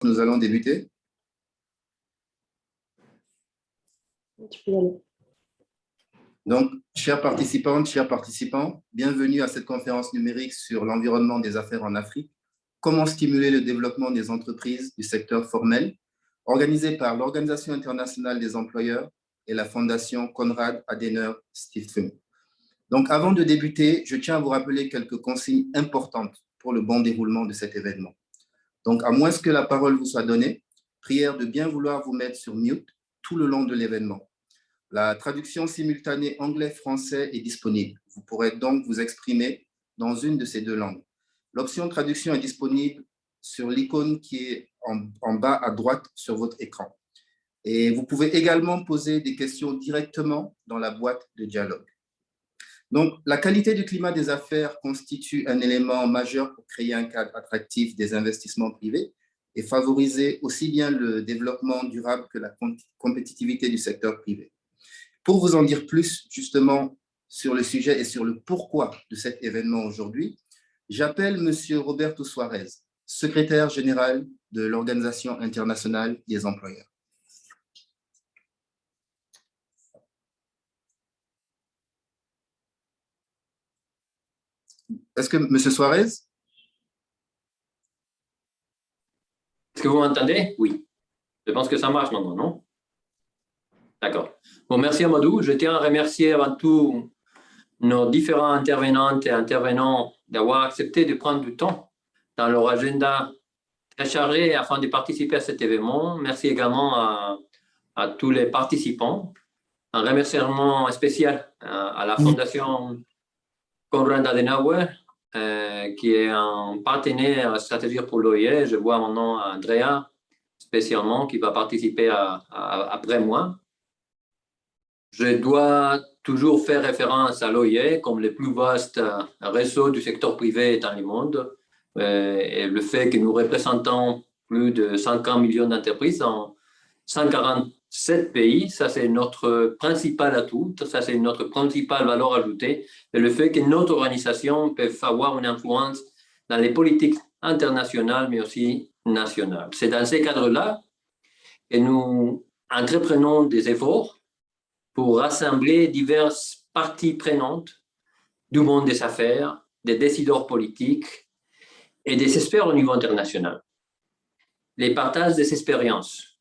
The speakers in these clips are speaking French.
Nous allons débuter. Tu peux y aller. Donc, chères participantes, chers participants, bienvenue à cette conférence numérique sur l'environnement des affaires en Afrique, comment stimuler le développement des entreprises du secteur formel, organisée par l'Organisation internationale des employeurs et la Fondation Konrad Adenauer Stiftung. Donc, avant de débuter, je tiens à vous rappeler quelques consignes importantes pour le bon déroulement de cet événement. Donc, à moins que la parole vous soit donnée, prière de bien vouloir vous mettre sur mute tout le long de l'événement. La traduction simultanée anglais-français est disponible. Vous pourrez donc vous exprimer dans une de ces deux langues. L'option traduction est disponible sur l'icône qui est en bas à droite sur votre écran. Et vous pouvez également poser des questions directement dans la boîte de dialogue. Donc, la qualité du climat des affaires constitue un élément majeur pour créer un cadre attractif des investissements privés et favoriser aussi bien le développement durable que la compétitivité du secteur privé. Pour vous en dire plus, justement, sur le sujet et sur le pourquoi de cet événement aujourd'hui, j'appelle M. Roberto Suarez, secrétaire général de l'Organisation internationale des employeurs. Est-ce que M. Suarez? Est-ce que vous m'entendez? Oui. Je pense que ça marche maintenant, non? D'accord. Bon, merci Amadou. Je tiens à remercier avant tout nos différents intervenantes et intervenants d'avoir accepté de prendre du temps dans leur agenda très chargé afin de participer à cet événement. Merci également à tous les participants. Un remerciement spécial à la Fondation Konrad Adenauer, qui est un partenaire stratégique pour l'OIE. Je vois maintenant Andrea, spécialement, qui va participer après moi. Je dois toujours faire référence à l'OIE comme le plus vaste réseau du secteur privé dans le monde. Et le fait que nous représentons plus de 50 millions d'entreprises dans 147 pays, ça c'est notre principal atout, ça c'est notre principale valeur ajoutée. Et le fait que notre organisation peut avoir une influence dans les politiques internationales, mais aussi nationales. C'est dans ces cadres-là que nous entreprenons des efforts pour rassembler diverses parties prenantes du monde des affaires, des décideurs politiques et des experts au niveau international. Les partages des expériences.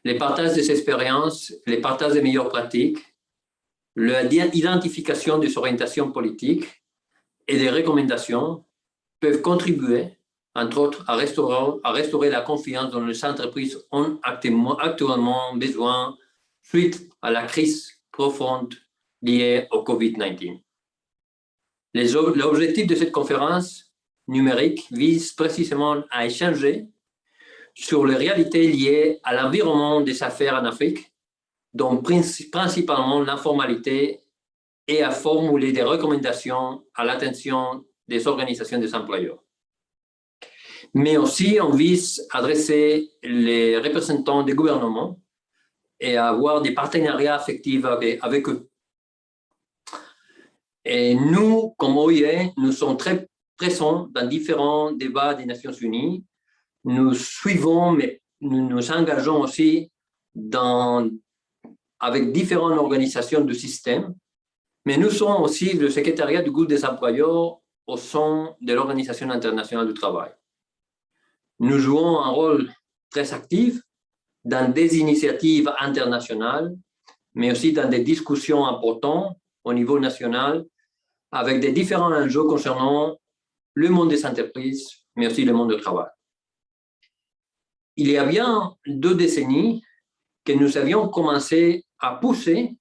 Les partages des expériences, les partages des meilleures pratiques, l'identification des orientations politiques et des recommandations peuvent contribuer, entre autres, à restaurer la confiance dont les entreprises ont actuellement besoin suite à la crise profonde liée au COVID-19. L'objectif de cette conférence numérique vise précisément à échanger sur les réalités liées à l'environnement des affaires en Afrique, dont principalement l'informalité, et à formuler des recommandations à l'attention des organisations des employeurs. Mais aussi, on vise à adresser les représentants des gouvernements et à avoir des partenariats affectifs avec eux. Et nous, comme OIE, nous sommes très présents dans différents débats des Nations Unies. Nous suivons, mais nous nous engageons aussi avec différentes organisations du système. Mais nous sommes aussi le secrétariat du groupe des employeurs au sein de l'Organisation internationale du travail. Nous jouons un rôle très actif dans des initiatives internationales, mais aussi dans des discussions importantes au niveau national, avec des différents enjeux concernant le monde des entreprises, mais aussi le monde du travail. Il y a bien 2 décennies que nous avions commencé à pousser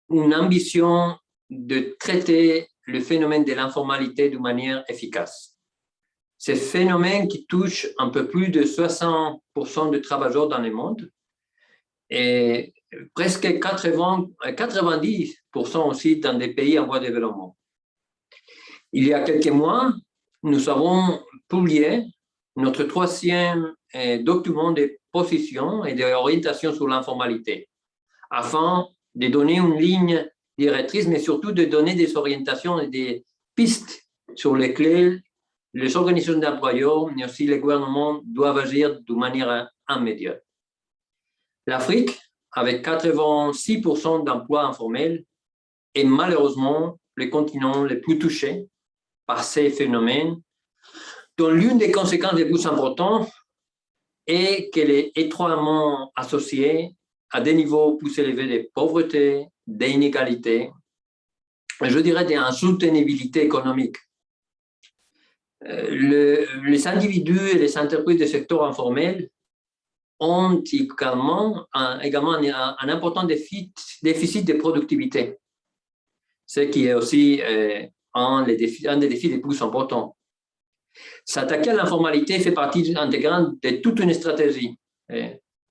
une ambition de traiter le phénomène de l'informalité de manière efficace. Ce phénomène qui touche un peu plus de 60% de travailleurs dans le monde et presque 90% aussi dans des pays en voie de développement. Il y a quelques mois, nous avons publié notre 3e document de position et d'orientation sur l'informalité, afin de donner une ligne directrice, mais surtout de donner des orientations et des pistes sur lesquels les organisations d'employeurs, mais aussi les gouvernements doivent agir de manière immédiate. L'Afrique, avec 86% d'emplois informels, est malheureusement le continent le plus touché par ces phénomènes, dont l'une des conséquences les plus importantes est qu'elle est étroitement associée à des niveaux plus élevés de pauvreté, d'inégalité, je dirais d'insoutenabilité économique. Les individus et les entreprises du secteur informel ont également un important déficit de productivité, ce qui est aussi un des défis les plus importants. S'attaquer à l'informalité fait partie intégrante de toute une stratégie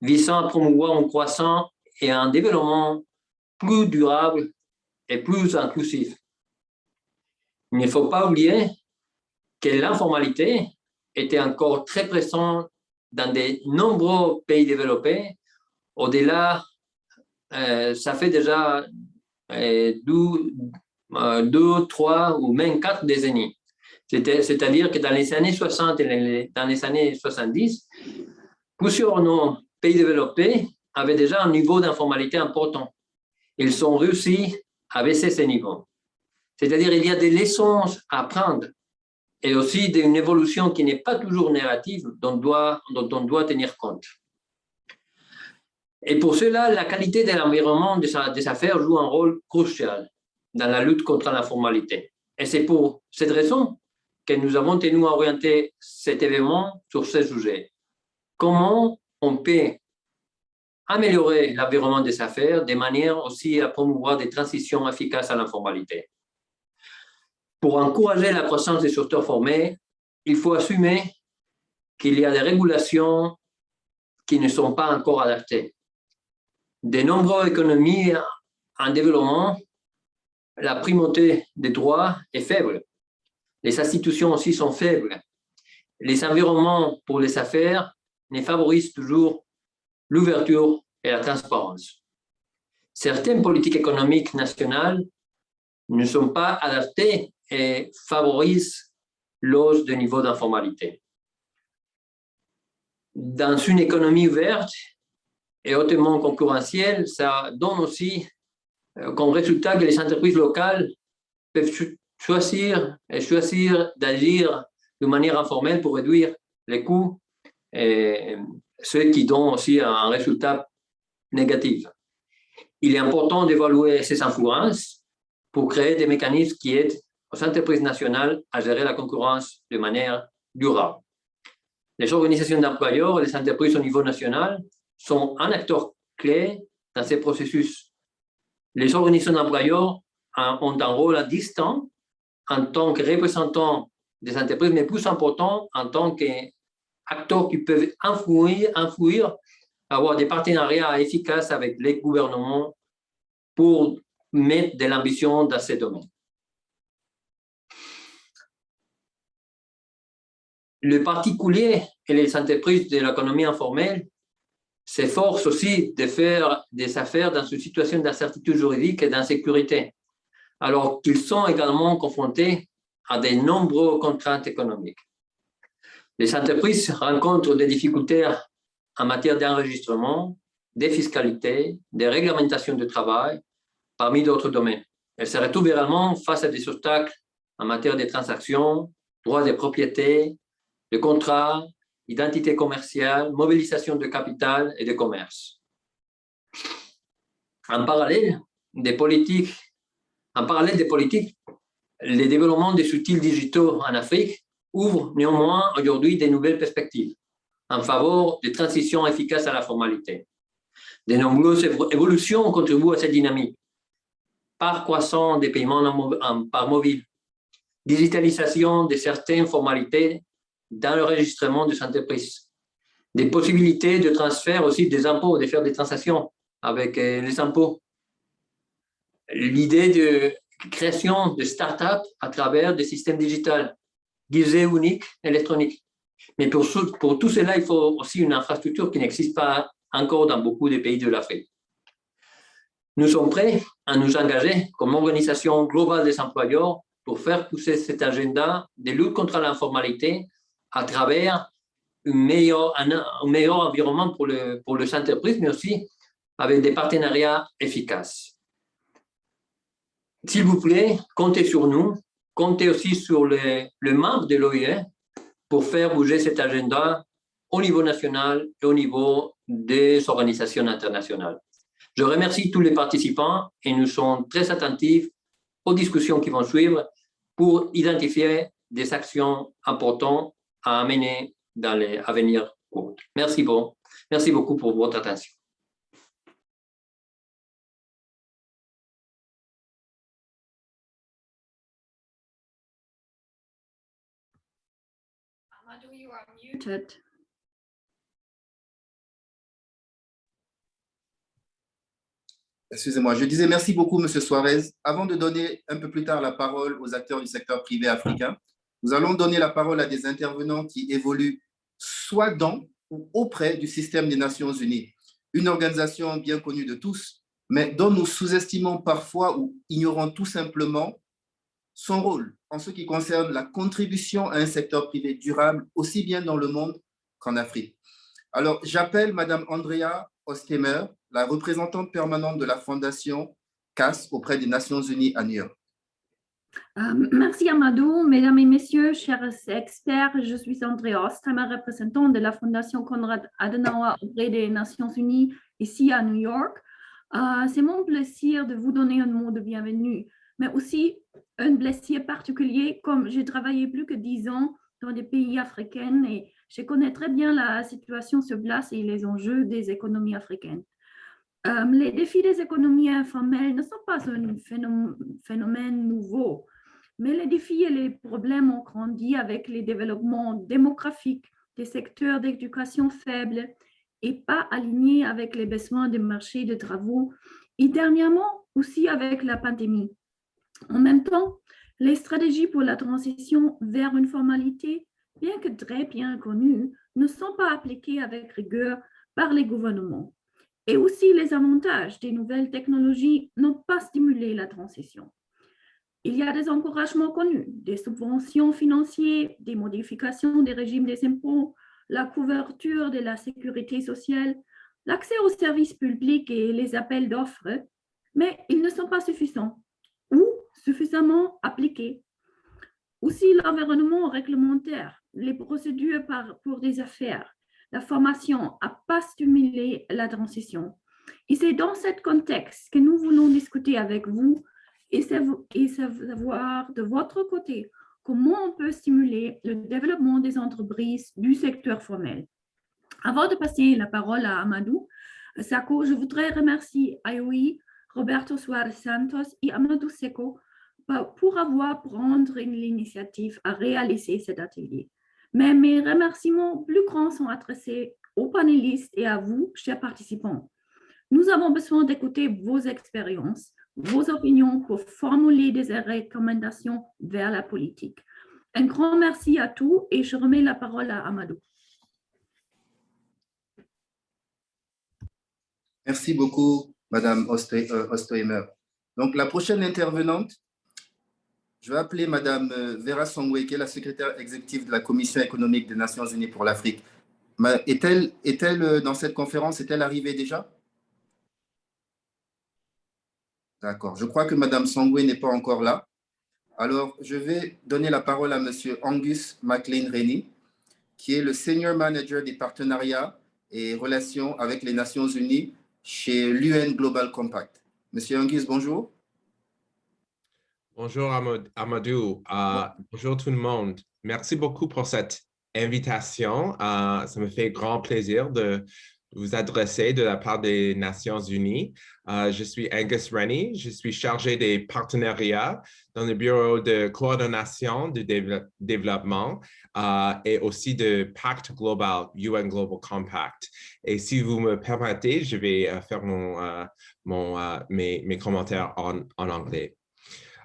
visant à promouvoir une croissance et un développement plus durable et plus inclusif. Il ne faut pas oublier que l'informalité était encore très présente dans de nombreux pays développés. Au-delà, ça fait déjà 2, 3 ou même 4 décennies. C'est-à-dire que dans les années 60 et dans les années 70, plusieurs de nos pays développés avaient déjà un niveau d'informalité important. Ils ont réussi à baisser ces niveaux. C'est-à-dire qu'il y a des leçons à apprendre et aussi d'une évolution qui n'est pas toujours négative dont on doit tenir compte. Et pour cela, la qualité de l'environnement des affaires joue un rôle crucial dans la lutte contre l'informalité. Et c'est pour cette raison que nous avons tenu à orienter cet événement sur ce sujet. Comment on peut améliorer l'environnement des affaires de manière aussi à promouvoir des transitions efficaces à l'informalité. Pour encourager la croissance des secteurs formés, il faut assumer qu'il y a des régulations qui ne sont pas encore adaptées. De nombreuses économies en développement, la primauté des droits est faible. Les institutions aussi sont faibles. Les environnements pour les affaires ne favorisent toujours l'ouverture et la transparence. Certaines politiques économiques nationales ne sont pas adaptées et favorisent l'hausse du niveau d'informalité. Dans une économie ouverte et hautement concurrentielle, ça donne aussi comme résultat que les entreprises locales peuvent choisir d'agir de manière informelle pour réduire les coûts, et ce qui donne aussi un résultat négatif. Il est important d'évaluer ces influences pour créer des mécanismes qui aident aux entreprises nationales à gérer la concurrence de manière durable. Les organisations d'employeurs et les entreprises au niveau national sont un acteur clé dans ces processus. Les organisations d'employeurs ont un rôle distinct en tant que représentants des entreprises, mais plus important en tant qu'acteurs qui peuvent influer, avoir des partenariats efficaces avec les gouvernements pour mettre de l'ambition dans ces domaines. Les particuliers et les entreprises de l'économie informelle s'efforcent aussi de faire des affaires dans une situation d'incertitude juridique et d'insécurité, alors qu'ils sont également confrontés à de nombreuses contraintes économiques. Les entreprises rencontrent des difficultés en matière d'enregistrement, de fiscalité, de réglementation du travail, parmi d'autres domaines. Elles se retrouvent également face à des obstacles en matière de transactions, droits de propriété, de contrats, identité commerciale, mobilisation de capital et de commerce. En parallèle des politiques, le développement des outils digitaux en Afrique ouvre néanmoins aujourd'hui de nouvelles perspectives en faveur de transitions efficaces à la formalité. De nombreuses évolutions contribuent à cette dynamique. Part croissante des paiements par mobile, digitalisation de certaines formalités dans l'enregistrement des entreprises, des possibilités de transfert aussi des impôts, de faire des transactions avec les impôts, l'idée de création de start-up à travers des systèmes digitaux, guichets uniques électroniques. Mais pour tout cela, il faut aussi une infrastructure qui n'existe pas encore dans beaucoup de pays de l'Afrique. Nous sommes prêts à nous engager comme organisation globale des employeurs pour faire pousser cet agenda de lutte contre l'informalité à travers un meilleur environnement pour les entreprises, mais aussi avec des partenariats efficaces. S'il vous plaît, comptez sur nous, comptez aussi sur les membres de l'OIE pour faire bouger cet agenda au niveau national et au niveau des organisations internationales. Je remercie tous les participants et nous sommes très attentifs aux discussions qui vont suivre pour identifier des actions importantes à mener dans les avenirs courts. Merci beaucoup pour votre attention. Amadou, you are muted. Excusez-moi, je disais merci beaucoup, M. Suarez. Avant de donner un peu plus tard la parole aux acteurs du secteur privé africain, nous allons donner la parole à des intervenants qui évoluent soit dans ou auprès du système des Nations Unies, une organisation bien connue de tous, mais dont nous sous-estimons parfois ou ignorons tout simplement son rôle en ce qui concerne la contribution à un secteur privé durable, aussi bien dans le monde qu'en Afrique. Alors, j'appelle Mme Andrea Ostemer, la représentante permanente de la Fondation CAS auprès des Nations Unies à New York. Merci Amadou, mesdames et messieurs, chers experts, je suis Andrea Ostemer, représentante de la Fondation Konrad Adenauer auprès des Nations Unies ici à New York. C'est mon plaisir de vous donner un mot de bienvenue, mais aussi un plaisir particulier, comme j'ai travaillé plus que 10 ans dans des pays africains et je connais très bien la situation sur place et les enjeux des économies africaines. Les défis des économies informelles ne sont pas un phénomène nouveau, mais les défis et les problèmes ont grandi avec les développements démographiques des secteurs d'éducation faibles et pas alignés avec les besoins des marchés de travaux et dernièrement aussi avec la pandémie. En même temps, les stratégies pour la transition vers une formalité, bien que très bien connues, ne sont pas appliquées avec rigueur par les gouvernements. Et aussi, les avantages des nouvelles technologies n'ont pas stimulé la transition. Il y a des encouragements connus, des subventions financières, des modifications des régimes des impôts, la couverture de la sécurité sociale, l'accès aux services publics et les appels d'offres, mais ils ne sont pas suffisants ou suffisamment appliqués. Aussi, l'environnement réglementaire, les procédures pour des affaires, la formation n'a pas stimulé la transition. Et c'est dans ce contexte que nous voulons discuter avec vous et savoir de votre côté comment on peut stimuler le développement des entreprises du secteur formel. Avant de passer la parole à Amadou Sakho, je voudrais remercier IOI, Roberto Suarez Santos et Amadou Sakho pour avoir pris l'initiative à réaliser cet atelier. Mais mes remerciements plus grands sont adressés aux panélistes et à vous, chers participants. Nous avons besoin d'écouter vos expériences, vos opinions pour formuler des recommandations vers la politique. Un grand merci à tous et je remets la parole à Amadou. Merci beaucoup, Madame Ostoemer. Donc, la prochaine intervenante, je vais appeler Madame Vera Songwe, qui est la secrétaire exécutive de la Commission économique des Nations Unies pour l'Afrique. Est-elle dans cette conférence? Est-elle arrivée déjà? D'accord. Je crois que Madame Songwe n'est pas encore là. Alors, je vais donner la parole à Monsieur Angus McLean-Rennie, qui est le Senior Manager des partenariats et relations avec les Nations Unies chez l'UN Global Compact. Monsieur Angus, bonjour. Bonjour Amadou, bonjour tout le monde. Merci beaucoup pour cette invitation. Ça me fait grand plaisir de vous adresser de la part des Nations Unies. Je suis Angus Rennie, je suis chargé des partenariats dans le bureau de coordination du développement et aussi de Pacte Global, UN Global Compact. Et si vous me permettez, je vais faire mes commentaires en anglais.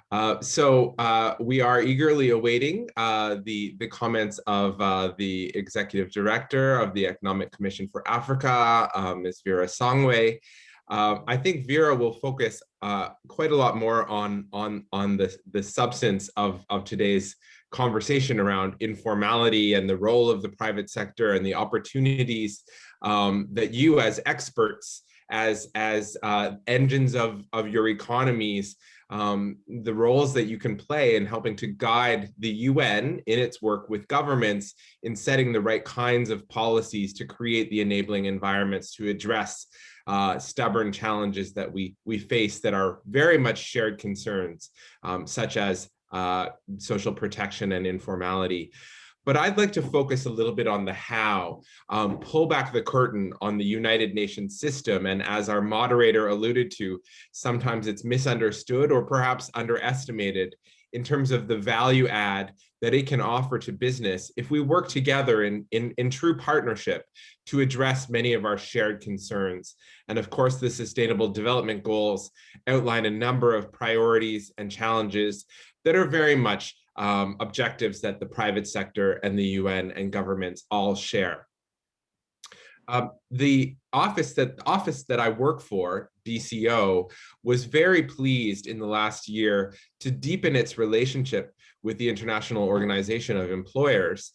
We are eagerly awaiting the comments of the Executive Director of the Economic Commission for Africa, Ms. Vera Songwe. I think Vera will focus quite a lot more on the substance of today's conversation around informality and the role of the private sector and the opportunities that you as experts, as engines of your economies, the roles that you can play in helping to guide the UN in its work with governments in setting the right kinds of policies to create the enabling environments to address stubborn challenges that we face that are very much shared concerns, such as social protection and informality. But I'd like to focus a little bit on the how, pull back the curtain on the United Nations system. And as our moderator alluded to, sometimes it's misunderstood or perhaps underestimated in terms of the value add that it can offer to business if we work together in true partnership to address many of our shared concerns. And of course, the Sustainable Development Goals outline a number of priorities and challenges that are very much objectives that the private sector and the UN and governments all share. The office that I work for, DCO, was very pleased in the last year to deepen its relationship with the International Organization of Employers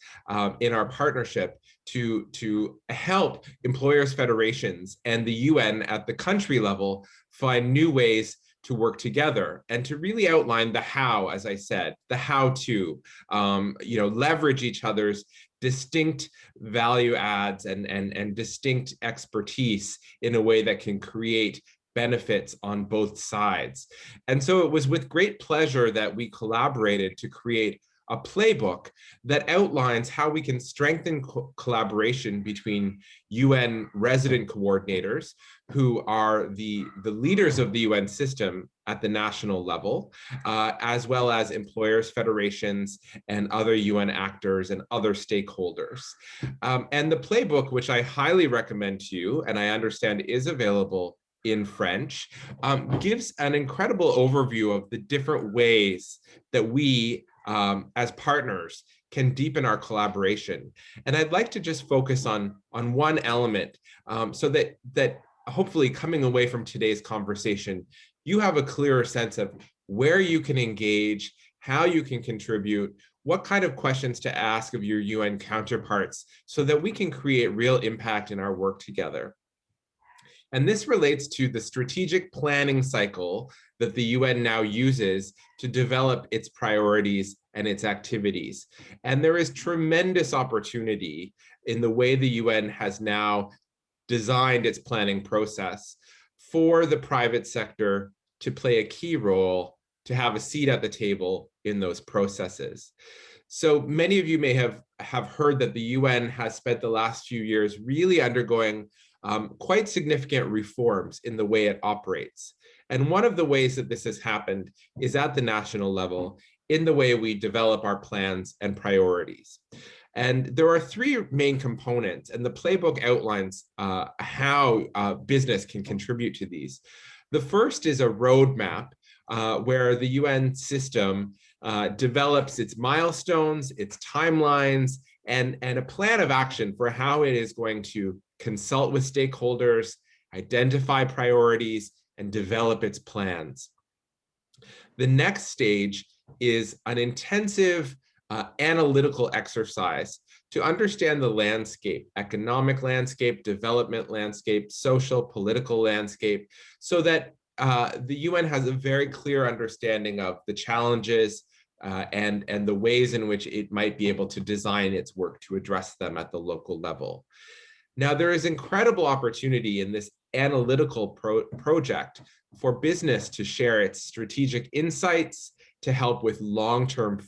in our partnership to help employers' federations and the UN at the country level find new ways to work together and to really outline the how, as I said, the how to, leverage each other's distinct value adds and distinct expertise in a way that can create benefits on both sides. And so it was with great pleasure that we collaborated to create a playbook that outlines how we can strengthen collaboration between UN resident coordinators, who are the leaders of the UN system at the national level, as well as employers, federations, and other UN actors and other stakeholders. And the playbook, which I highly recommend to you, and I understand is available in French, gives an incredible overview of the different ways that we as partners can deepen our collaboration. And I'd like to just focus on one element so that hopefully coming away from today's conversation, you have a clearer sense of where you can engage, how you can contribute, what kind of questions to ask of your UN counterparts so that we can create real impact in our work together. And this relates to the strategic planning cycle that the UN now uses to develop its priorities and its activities. And there is tremendous opportunity in the way the UN has now designed its planning process for the private sector to play a key role, to have a seat at the table in those processes. So many of you may have heard that the UN has spent the last few years really undergoing quite significant reforms in the way it operates. And one of the ways that this has happened is at the national level in the way we develop our plans and priorities. And there are three main components, and the playbook outlines how business can contribute to these. The first is a roadmap where the UN system develops its milestones, its timelines, and a plan of action for how it is going to consult with stakeholders, identify priorities, and develop its plans. The next stage is an intensive analytical exercise to understand the landscape, economic landscape, development landscape, social, political landscape, so that the UN has a very clear understanding of the challenges and the ways in which it might be able to design its work to address them at the local level. Now, there is incredible opportunity in this analytical project for business to share its strategic insights, to help with long-term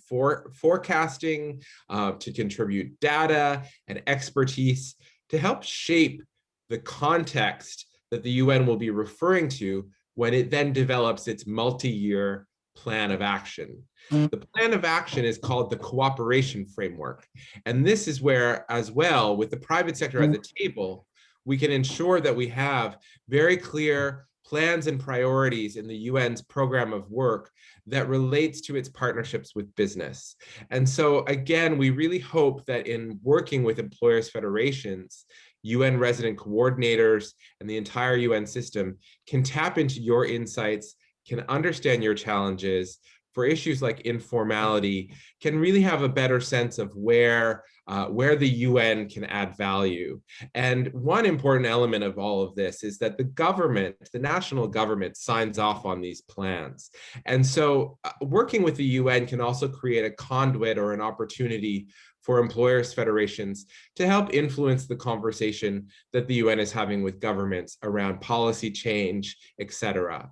forecasting, to contribute data and expertise, to help shape the context that the UN will be referring to when it then develops its multi-year plan of action. The plan of action is called the cooperation framework. And this is where, as well, with the private sector at the table, we can ensure that we have very clear plans and priorities in the UN's program of work that relates to its partnerships with business. And so again, we really hope that in working with employers' federations, UN resident coordinators, and the entire UN system can tap into your insights, can understand your challenges for issues like informality, can really have a better sense of where the UN can add value. And one important element of all of this is that the government, the national government, signs off on these plans. And so working with the UN can also create a conduit or an opportunity for employers' federations to help influence the conversation that the UN is having with governments around policy change, et cetera.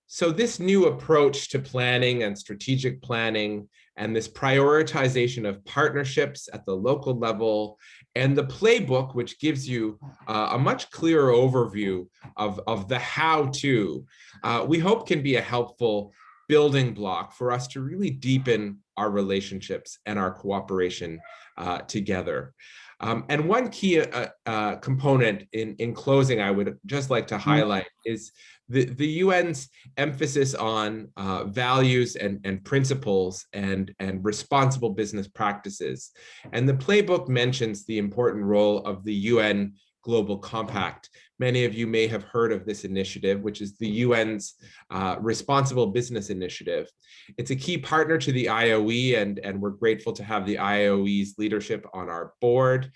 So this new approach to planning and strategic planning and this prioritization of partnerships at the local level and the playbook, which gives you a much clearer overview of the how-to, we hope can be a helpful building block for us to really deepen our relationships and our cooperation together. And one key component in closing I would just like to highlight is the UN's emphasis on values and principles and responsible business practices. And the playbook mentions the important role of the UN Global Compact. Many of you may have heard of this initiative, which is the UN's Responsible Business Initiative. It's a key partner to the IOE, and we're grateful to have the IOE's leadership on our board.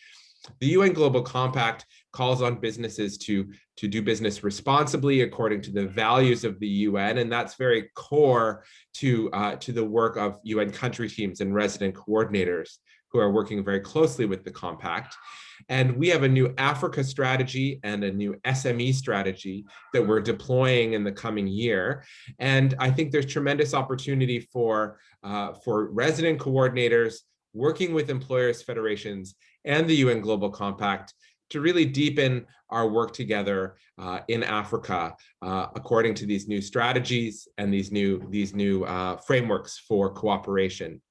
The UN Global Compact calls on businesses to do business responsibly according to the values of the UN, and that's very core to the work of UN country teams and resident coordinators who are working very closely with the compact. And we have a new Africa strategy and a new SME strategy that we're deploying in the coming year. And I think there's tremendous opportunity for resident coordinators working with employers' federations and the UN Global Compact to really deepen our work together in Africa according to these new strategies and these new frameworks for cooperation.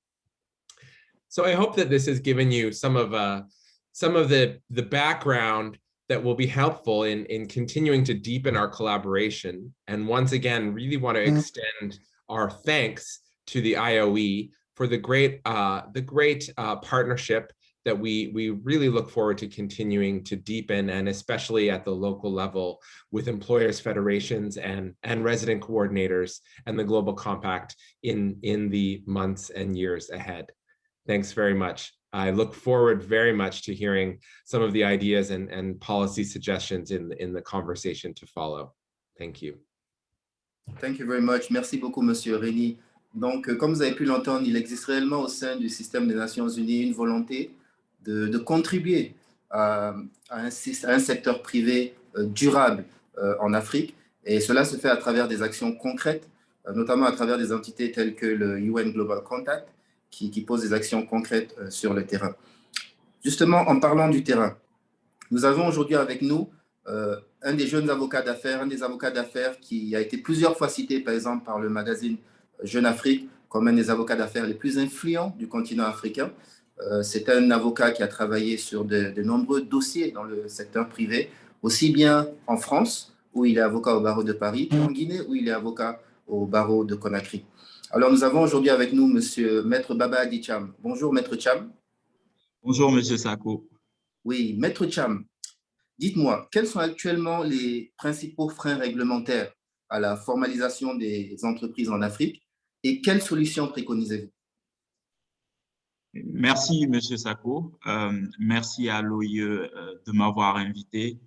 So I hope that this has given you some of the background that will be helpful in continuing to deepen our collaboration. And once again, really want to extend our thanks to the IOE for the great partnership that we really look forward to continuing to deepen, and especially at the local level with employers' federations and resident coordinators and the Global Compact in the months and years ahead. Thanks very much. I look forward very much to hearing some of the ideas and policy suggestions in the conversation to follow. Thank you. Thank you very much. Merci beaucoup, Monsieur Rény. Donc, comme vous avez pu l'entendre, il existe réellement au sein du système des Nations Unies une volonté de contribuer à un secteur privé durable en Afrique. Et cela se fait à travers des actions concrètes, notamment à travers des entités telles que le UN Global Compact, qui posent des actions concrètes sur le terrain. Justement, en parlant du terrain, nous avons aujourd'hui avec nous un des jeunes avocats d'affaires, un des avocats d'affaires qui a été plusieurs fois cité, par exemple, par le magazine Jeune Afrique, comme un des avocats d'affaires les plus influents du continent africain. C'est un avocat qui a travaillé sur de nombreux dossiers dans le secteur privé, aussi bien en France, où il est avocat au barreau de Paris, qu'en Guinée, où il est avocat au barreau de Conakry. Alors, nous avons aujourd'hui avec nous Maître Baba Adi Cham. Bonjour, Maître Cham. Bonjour, Monsieur Sako. Oui, Maître Cham, dites-moi, quels sont actuellement les principaux freins réglementaires à la formalisation des entreprises en Afrique et quelles solutions préconisez-vous? Merci, Monsieur Sako. Merci à l'OIE de m'avoir invité.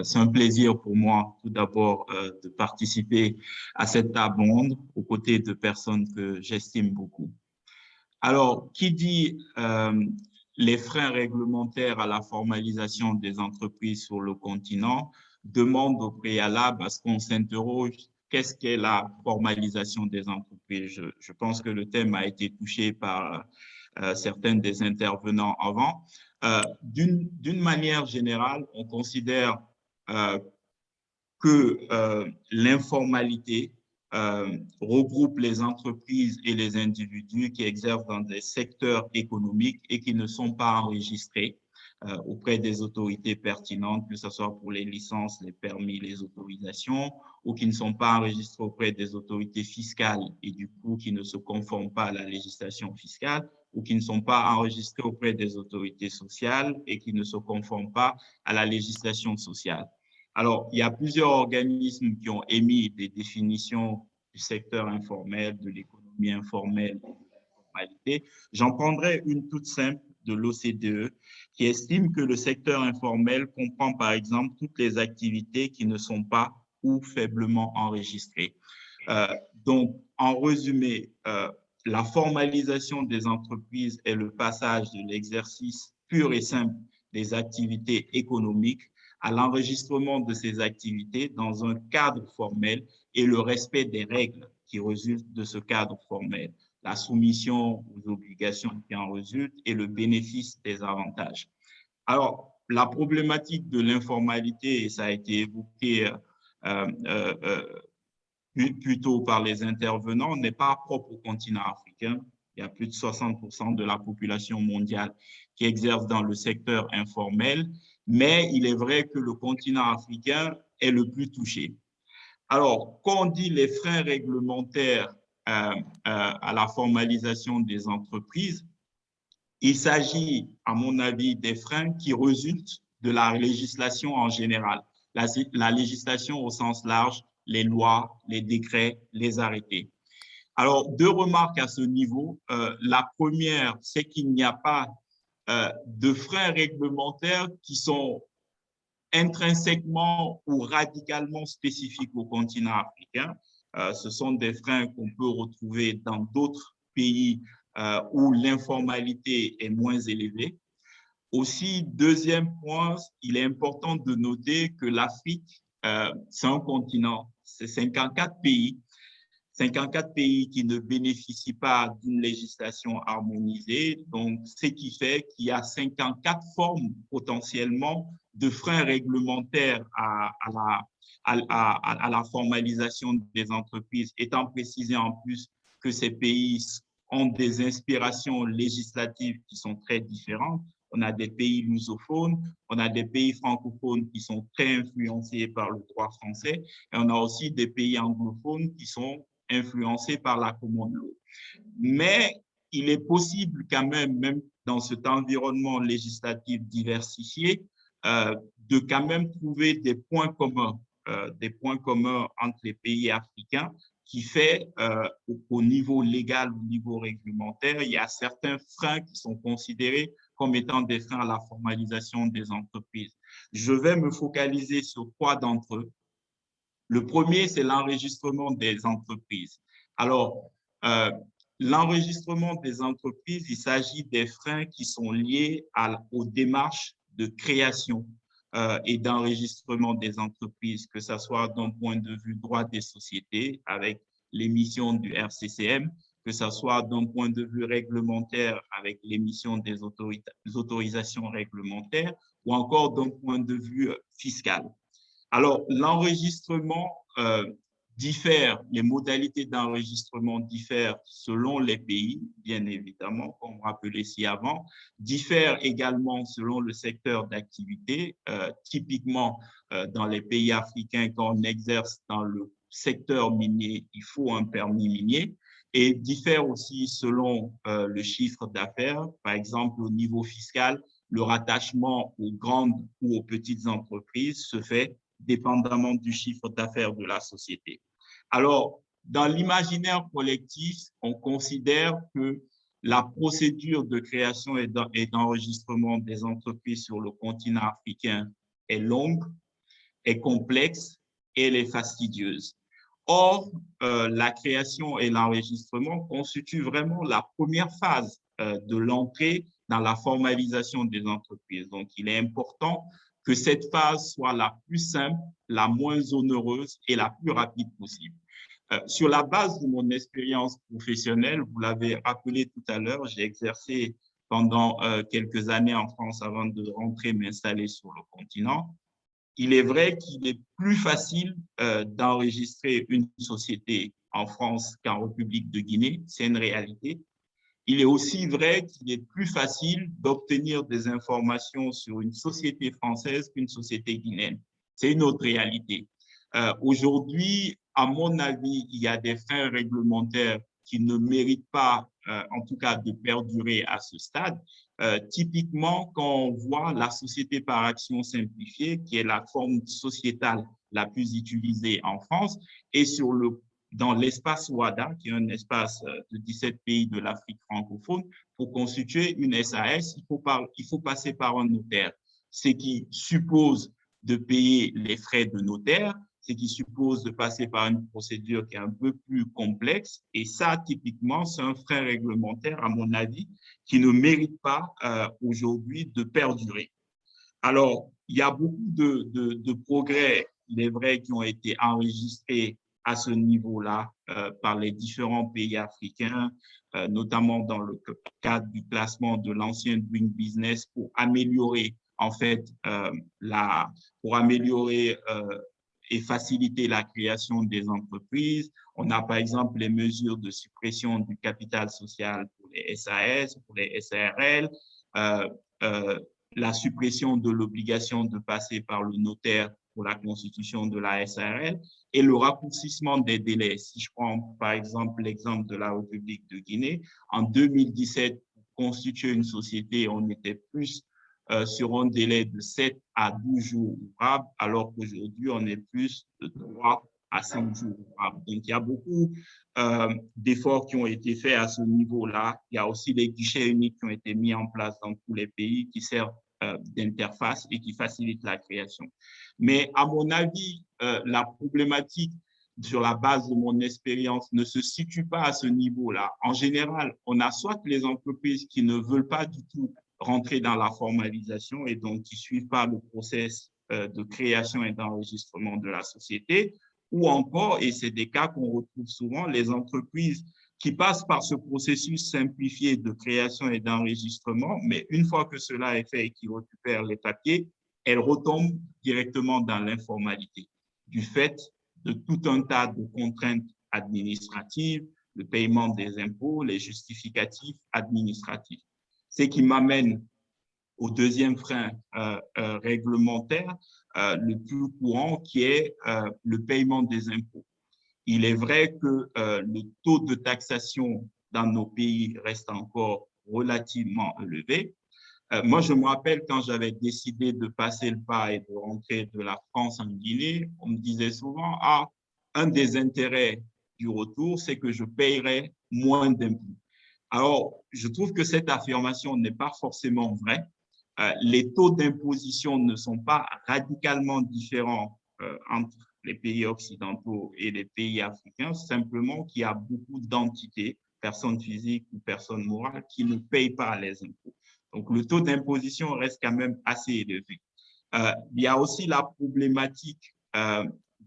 C'est un plaisir pour moi, tout d'abord, de participer à cette table ronde aux côtés de personnes que j'estime beaucoup. Alors, qui dit les freins réglementaires à la formalisation des entreprises sur le continent demande au préalable à ce qu'on s'interroge qu'est-ce qu'est la formalisation des entreprises. Je pense que le thème a été touché par certains des intervenants avant. D'une manière générale, on considère que l'informalité regroupe les entreprises et les individus qui exercent dans des secteurs économiques et qui ne sont pas enregistrés auprès des autorités pertinentes, que ce soit pour les licences, les permis, les autorisations, ou qui ne sont pas enregistrés auprès des autorités fiscales et du coup qui ne se conforment pas à la législation fiscale, ou qui ne sont pas enregistrés auprès des autorités sociales et qui ne se conforment pas à la législation sociale. Alors, il y a plusieurs organismes qui ont émis des définitions du secteur informel, de l'économie informelle, de l'informalité. J'en prendrai une toute simple de l'OCDE qui estime que le secteur informel comprend par exemple toutes les activités qui ne sont pas ou faiblement enregistrées. Donc, en résumé, la formalisation des entreprises est le passage de l'exercice pur et simple des activités économiques à l'enregistrement de ces activités dans un cadre formel et le respect des règles qui résultent de ce cadre formel, la soumission aux obligations qui en résultent et le bénéfice des avantages. Alors, la problématique de l'informalité, et ça a été évoqué plutôt par les intervenants, n'est pas propre au continent africain. Il y a plus de 60% de la population mondiale qui exerce dans le secteur informel, mais il est vrai que le continent africain est le plus touché. Alors, quand on dit les freins réglementaires à la formalisation des entreprises, il s'agit, à mon avis, des freins qui résultent de la législation en général, la législation au sens large, les lois, les décrets, les arrêtés. Alors, deux remarques à ce niveau. La première, c'est qu'il n'y a pas de freins réglementaires qui sont intrinsèquement ou radicalement spécifiques au continent africain. Ce sont des freins qu'on peut retrouver dans d'autres pays où l'informalité est moins élevée. Aussi, deuxième point, il est important de noter que l'Afrique, c'est un continent, c'est 54 pays qui ne bénéficient pas d'une législation harmonisée. Donc, ce qui fait qu'il y a 54 formes potentiellement de freins réglementaires à la formalisation des entreprises, étant précisé en plus que ces pays ont des inspirations législatives qui sont très différentes. On a des pays lusophones, on a des pays francophones qui sont très influencés par le droit français, et on a aussi des pays anglophones qui sont influencés par la common law. Mais il est possible quand même dans cet environnement législatif diversifié, de quand même trouver des points communs entre les pays africains qui fait au niveau légal, au niveau réglementaire, il y a certains freins qui sont considérés comme étant des freins à la formalisation des entreprises. Je vais me focaliser sur 3 d'entre eux. Le premier, c'est l'enregistrement des entreprises. Alors, l'enregistrement des entreprises, il s'agit des freins qui sont liés aux démarches de création et d'enregistrement des entreprises, que ce soit d'un point de vue droit des sociétés avec l'émission du RCCM, que ce soit d'un point de vue réglementaire avec l'émission des autorisations réglementaires ou encore d'un point de vue fiscal. Alors, l'enregistrement diffère, les modalités d'enregistrement diffèrent selon les pays, bien évidemment, comme rappelé ici avant, diffèrent également selon le secteur d'activité. Typiquement, dans les pays africains, quand on exerce dans le secteur minier, il faut un permis minier, et diffèrent aussi selon le chiffre d'affaires. Par exemple, au niveau fiscal, le rattachement aux grandes ou aux petites entreprises se fait dépendamment du chiffre d'affaires de la société. Alors, dans l'imaginaire collectif, on considère que la procédure de création et d'enregistrement des entreprises sur le continent africain est longue, est complexe et elle est fastidieuse. Or, la création et l'enregistrement constituent vraiment la première phase de l'entrée dans la formalisation des entreprises. Donc, il est important que cette phase soit la plus simple, la moins onéreuse et la plus rapide possible. Sur la base de mon expérience professionnelle, vous l'avez rappelé tout à l'heure, j'ai exercé pendant quelques années en France avant de rentrer m'installer sur le continent. Il est vrai qu'il est plus facile d'enregistrer une société en France qu'en République de Guinée, c'est une réalité. il est aussi vrai qu'il est plus facile d'obtenir des informations sur une société française qu'une société guinéenne. C'est une autre réalité. Aujourd'hui, à mon avis, il y a des freins réglementaires qui ne méritent pas, en tout cas, de perdurer à ce stade. Typiquement, quand on voit la société par action simplifiée, qui est la forme sociétale la plus utilisée en France, et dans l'espace WADA, qui est un espace de 17 pays de l'Afrique francophone, pour constituer une SAS, il faut passer par un notaire, ce qui suppose de payer les frais de notaire, ce qui suppose de passer par une procédure qui est un peu plus complexe. Et ça, typiquement, c'est un frein réglementaire, à mon avis, qui ne mérite pas aujourd'hui de perdurer. Alors, il y a beaucoup de progrès, il est vrai, qui ont été enregistrés à ce niveau-là par les différents pays africains, notamment dans le cadre du classement de l'ancien Doing Business pour améliorer, en fait, et faciliter la création des entreprises. On a par exemple les mesures de suppression du capital social pour les SAS, pour les SARL, la suppression de l'obligation de passer par le notaire pour la constitution de la SARL et le raccourcissement des délais. Si je prends par exemple l'exemple de la République de Guinée, en 2017, pour constituer une société, on était plus sur un délai de 7 à 12 jours ouvrables, alors qu'aujourd'hui, on est plus de 3 à 5 jours ouvrables. Donc, il y a beaucoup d'efforts qui ont été faits à ce niveau-là. Il y a aussi les guichets uniques qui ont été mis en place dans tous les pays qui servent d'interface et qui facilitent la création. Mais à mon avis, la problématique sur la base de mon expérience ne se situe pas à ce niveau-là. En général, on a soit les entreprises qui ne veulent pas du tout rentrer dans la formalisation et donc qui ne suivent pas le process de création et d'enregistrement de la société, ou encore, et c'est des cas qu'on retrouve souvent, les entreprises qui passent par ce processus simplifié de création et d'enregistrement, mais une fois que cela est fait et qu'ils récupèrent les papiers, elles retombent directement dans l'informalité du fait de tout un tas de contraintes administratives, le paiement des impôts, les justificatifs administratifs. Ce qui m'amène au deuxième frein réglementaire, le plus courant, qui est le paiement des impôts. Il est vrai que le taux de taxation dans nos pays reste encore relativement élevé. Moi, je me rappelle quand j'avais décidé de passer le pas et de rentrer de la France en Guinée, on me disait souvent, ah, un des intérêts du retour, c'est que je paierai moins d'impôts. Alors, je trouve que cette affirmation n'est pas forcément vraie. Les taux d'imposition ne sont pas radicalement différents entre les pays occidentaux et les pays africains, simplement qu'il y a beaucoup d'entités, personnes physiques ou personnes morales, qui ne payent pas les impôts. Donc, le taux d'imposition reste quand même assez élevé. Il y a aussi la problématique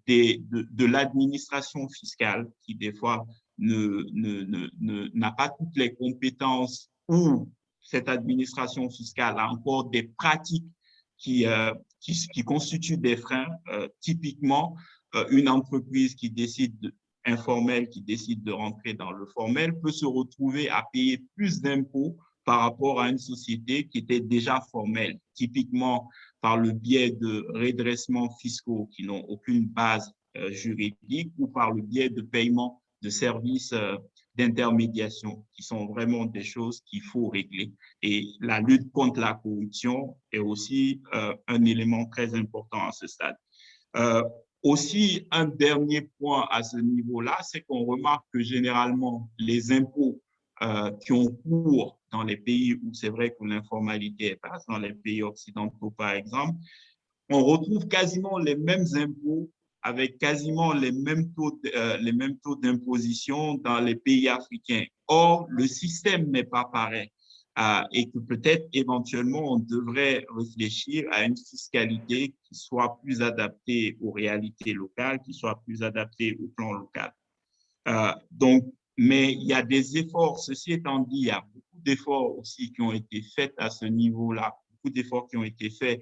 de l'administration fiscale qui, des fois, n'a pas toutes les compétences ou cette administration fiscale a encore des pratiques qui constituent des freins. Typiquement, une entreprise qui décide informelle, qui décide de rentrer dans le formel, peut se retrouver à payer plus d'impôts par rapport à une société qui était déjà formelle, typiquement par le biais de redressements fiscaux qui n'ont aucune base juridique ou par le biais de paiement de services d'intermédiation, qui sont vraiment des choses qu'il faut régler. Et la lutte contre la corruption est aussi un élément très important à ce stade. Aussi, un dernier point à ce niveau-là, c'est qu'on remarque que généralement, les impôts qui ont cours dans les pays où c'est vrai que l'informalité est basse, dans les pays occidentaux par exemple, on retrouve quasiment les mêmes impôts avec quasiment les mêmes taux d'imposition dans les pays africains. Or, le système n'est pas pareil et que peut-être éventuellement on devrait réfléchir à une fiscalité qui soit plus adaptée aux réalités locales, qui soit plus adaptée au plan local. Mais il y a des efforts, ceci étant dit, il y a beaucoup d'efforts aussi qui ont été faits à ce niveau-là, beaucoup d'efforts qui ont été faits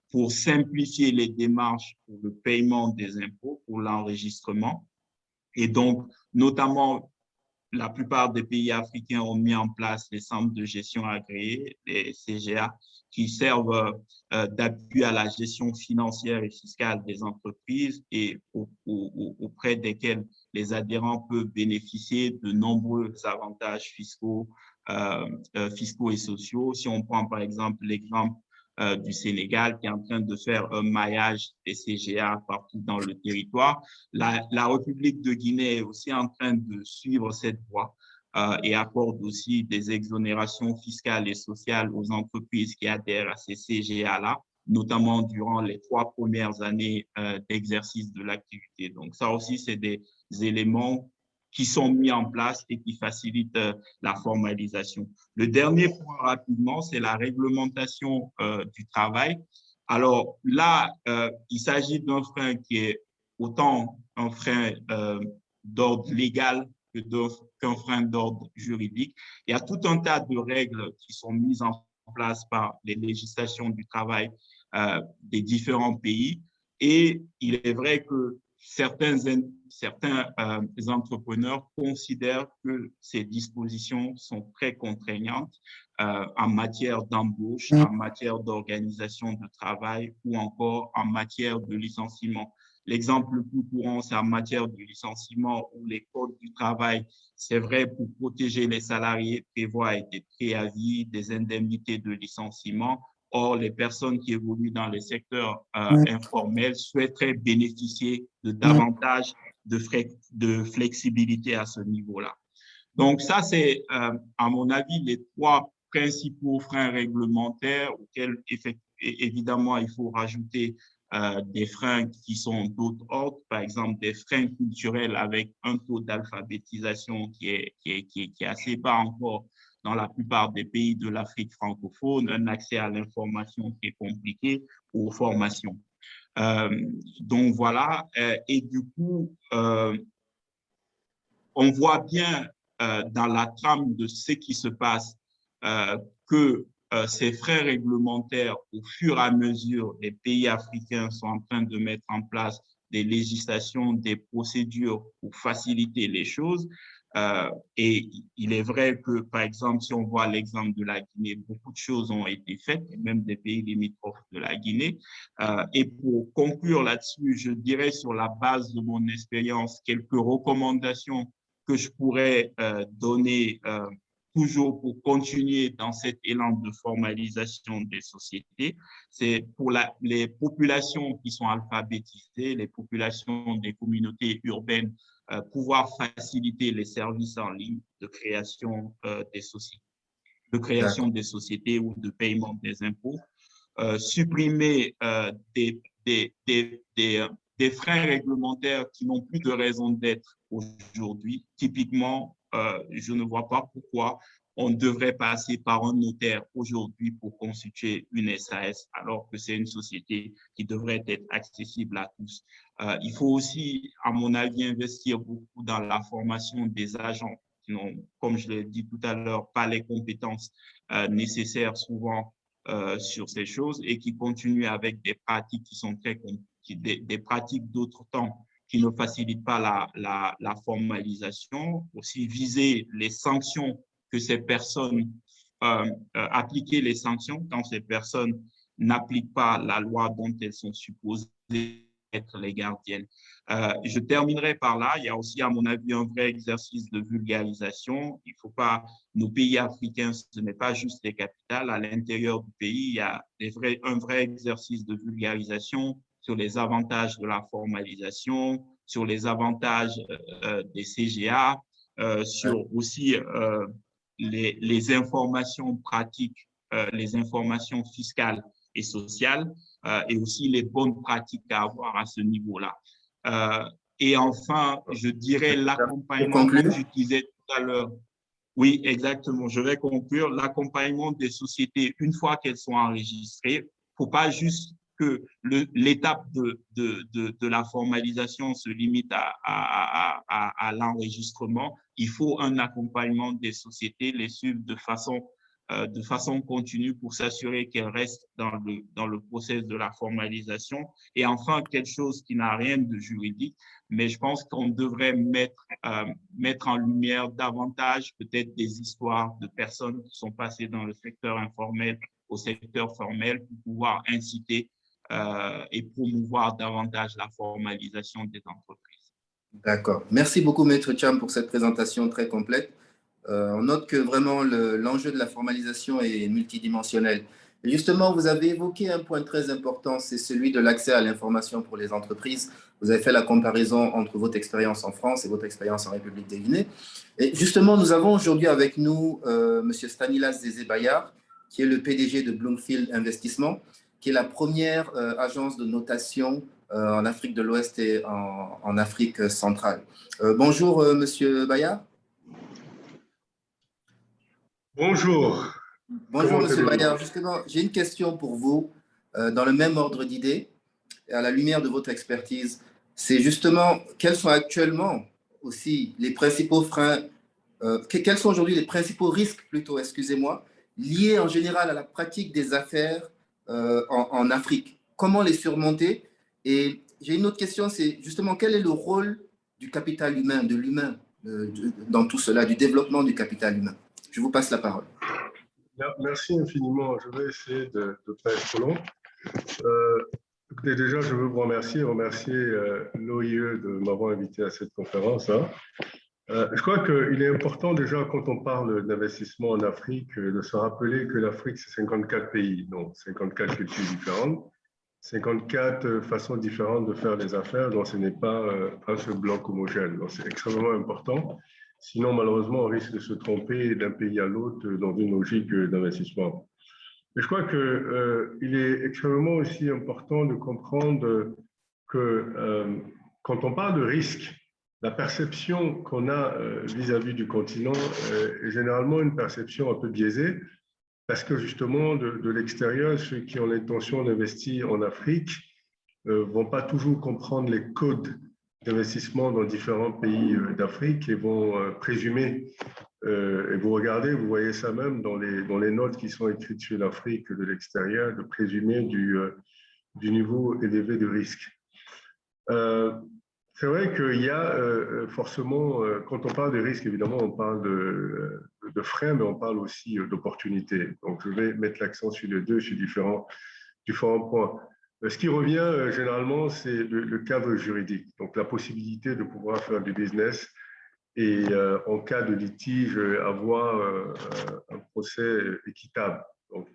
pour simplifier les démarches pour le paiement des impôts, pour l'enregistrement. Et donc, notamment la plupart des pays africains ont mis en place les centres de gestion agréés, les CGA, qui servent d'appui à la gestion financière et fiscale des entreprises et auprès desquels les adhérents peuvent bénéficier de nombreux avantages fiscaux, fiscaux et sociaux. Si on prend par exemple l'exemple du Sénégal qui est en train de faire un maillage des CGA partout dans le territoire, la République de Guinée est aussi en train de suivre cette voie et accorde aussi des exonérations fiscales et sociales aux entreprises qui adhèrent à ces CGA-là, notamment durant les 3 premières années d'exercice de l'activité. Donc ça aussi, c'est des éléments qui sont mis en place et qui facilitent la formalisation. Le dernier point rapidement, c'est la réglementation du travail. Alors là, il s'agit d'un frein qui est autant un frein d'ordre légal qu'un frein d'ordre juridique. Il y a tout un tas de règles qui sont mises en place par les législations du travail des différents pays. Et il est vrai que certains entrepreneurs considèrent que ces dispositions sont très contraignantes en matière d'embauche, en matière d'organisation de travail ou encore en matière de licenciement. L'exemple le plus courant, c'est en matière de licenciement où les codes du travail, c'est vrai, pour protéger les salariés, prévoient des préavis, des indemnités de licenciement. Or, les personnes qui évoluent dans les secteurs informels souhaiteraient bénéficier de davantage de flexibilité à ce niveau-là. Donc, ça, c'est, à mon avis, les 3 principaux freins réglementaires auxquels, évidemment, il faut rajouter des freins qui sont d'autres ordres, par exemple des freins culturels avec un taux d'alphabétisation qui est assez bas encore dans la plupart des pays de l'Afrique francophone, un accès à l'information qui est compliqué aux formations. Donc voilà, et du coup, on voit bien dans la trame de ce qui se passe que ces freins réglementaires, au fur et à mesure, les pays africains sont en train de mettre en place des législations, des procédures pour faciliter les choses. Et il est vrai que, par exemple, si on voit l'exemple de la Guinée, beaucoup de choses ont été faites, même des pays limitrophes de la Guinée. Et pour conclure là-dessus, je dirais sur la base de mon expérience, quelques recommandations que je pourrais donner toujours pour continuer dans cet élan de formalisation des sociétés. C'est pour les populations qui sont alphabétisées, les populations des communautés urbaines, pouvoir faciliter les services en ligne de création des sociétés, des sociétés ou de paiement des impôts, supprimer des freins réglementaires qui n'ont plus de raison d'être aujourd'hui. Typiquement, je ne vois pas pourquoi on devrait passer par un notaire aujourd'hui pour constituer une SAS, alors que c'est une société qui devrait être accessible à tous. Il faut aussi, à mon avis, investir beaucoup dans la formation des agents qui n'ont, comme je l'ai dit tout à l'heure, pas les compétences nécessaires souvent sur ces choses et qui continuent avec des pratiques qui sont des pratiques d'autre temps qui ne facilitent pas la formalisation. Aussi viser les sanctions que ces personnes, appliquer les sanctions quand ces personnes n'appliquent pas la loi dont elles sont supposées être les gardiennes. Je terminerai par là. Il y a aussi, à mon avis, un vrai exercice de vulgarisation. Il ne faut pas, nos pays africains, ce n'est pas juste les capitales. À l'intérieur du pays, il y a un vrai exercice de vulgarisation sur les avantages de la formalisation, sur les avantages des CGA, sur aussi les informations pratiques, les informations fiscales et sociales, et aussi les bonnes pratiques à avoir à ce niveau-là. Et enfin, je dirais l'accompagnement, comme je disais tout à l'heure. Oui, exactement. Je vais conclure. L'accompagnement des sociétés, une fois qu'elles sont enregistrées, il ne faut pas juste que l'étape de la formalisation se limite à l'enregistrement. Il faut un accompagnement des sociétés, les suivre de façon de façon continue pour s'assurer qu'elles restent dans le processus de la formalisation. Et enfin, quelque chose qui n'a rien de juridique, mais je pense qu'on devrait mettre en lumière davantage peut-être des histoires de personnes qui sont passées dans le secteur informel au secteur formel pour pouvoir inciter et promouvoir davantage la formalisation des entreprises. D'accord. Merci beaucoup, Maître Cham, pour cette présentation très complète. On note que vraiment l'enjeu de la formalisation est multidimensionnel. Et justement, vous avez évoqué un point très important, c'est celui de l'accès à l'information pour les entreprises. Vous avez fait la comparaison entre votre expérience en France et votre expérience en République de Guinée. Et justement, nous avons aujourd'hui avec nous M. Stanislas Zézé-Bayard, qui est le PDG de Bloomfield Investissement, qui est la première agence de notation en Afrique de l'Ouest et en Afrique centrale. Bonjour, Monsieur Bayard. Bonjour. Bonjour, Monsieur Bayard. Justement, j'ai une question pour vous, dans le même ordre d'idées, et à la lumière de votre expertise. C'est justement, quels sont actuellement aussi les principaux freins, quels sont aujourd'hui les principaux risques, plutôt, excusez-moi, liés en général à la pratique des affaires en Afrique? Comment les surmonter? Et j'ai une autre question, c'est justement, quel est le rôle du capital humain, de l'humain, dans tout cela, du développement du capital humain? Je vous passe la parole. Merci infiniment. Je vais essayer de ne pas être trop long. Écoutez, déjà, je veux vous remercier l'OIE de m'avoir invité à cette conférence. Je crois qu'il est important déjà, quand on parle d'investissement en Afrique, de se rappeler que l'Afrique, c'est 54 pays, donc 54 cultures différentes, 54 façons différentes de faire des affaires, donc ce n'est pas un seul bloc homogène. Donc c'est extrêmement important. Sinon, malheureusement, on risque de se tromper d'un pays à l'autre dans une logique d'investissement. Et je crois qu'il est extrêmement aussi important de comprendre que quand on parle de risque, la perception qu'on a vis-à-vis du continent est généralement une perception un peu biaisée, parce que justement, de l'extérieur, ceux qui ont l'intention d'investir en Afrique ne vont pas toujours comprendre les codes d'investissement dans différents pays d'Afrique et vont présumer, et vous regardez, vous voyez ça même dans les notes qui sont écrites sur l'Afrique de l'extérieur, de présumer du niveau élevé de risque. C'est vrai qu'il y a forcément, quand on parle de risque, évidemment, on parle de freins, mais on parle aussi d'opportunités. Donc, je vais mettre l'accent sur les deux, sur différents points. Ce qui revient généralement, c'est le cadre juridique, donc la possibilité de pouvoir faire du business et en cas de litige, avoir un procès équitable. Donc,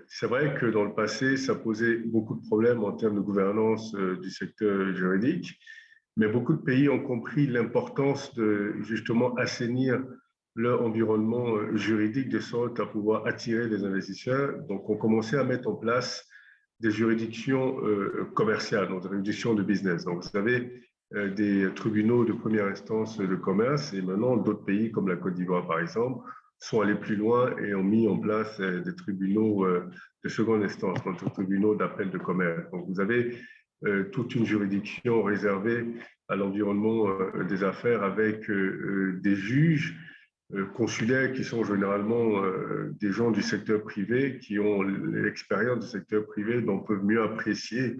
c'est vrai que dans le passé, ça posait beaucoup de problèmes en termes de gouvernance du secteur juridique, mais beaucoup de pays ont compris l'importance de justement assainir leur environnement juridique de sorte à pouvoir attirer des investisseurs. Donc, on commençait à mettre en place des juridictions commerciales, donc des juridictions de business. Donc, vous avez des tribunaux de première instance de commerce et maintenant d'autres pays comme la Côte d'Ivoire, par exemple, sont allés plus loin et ont mis en place des tribunaux de seconde instance, donc des tribunaux d'appel de commerce. Donc, vous avez toute une juridiction réservée à l'environnement des affaires avec des juges consulaires qui sont généralement des gens du secteur privé qui ont l'expérience du secteur privé, donc peuvent mieux apprécier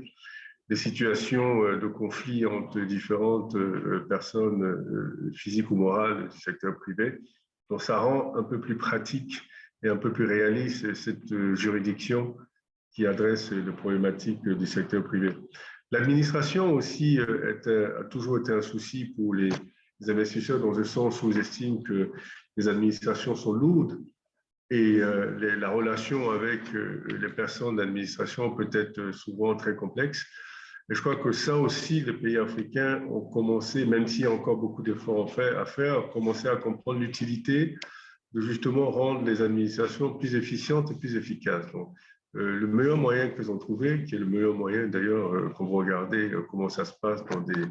les situations de conflit entre différentes personnes physiques ou morales du secteur privé. Donc, ça rend un peu plus pratique et un peu plus réaliste cette juridiction qui adresse les problématiques du secteur privé. L'administration aussi a toujours été un souci pour les investisseurs dans le sens où ils estiment que les administrations sont lourdes et la relation avec les personnes d'administration peut être souvent très complexe. Et je crois que ça aussi, les pays africains ont commencé, même s'il y a encore beaucoup d'efforts à faire, ont commencé à comprendre l'utilité de justement rendre les administrations plus efficientes et plus efficaces. Donc, le meilleur moyen qu'ils ont trouvé, qui est le meilleur moyen d'ailleurs, quand vous regardez comment ça se passe dans des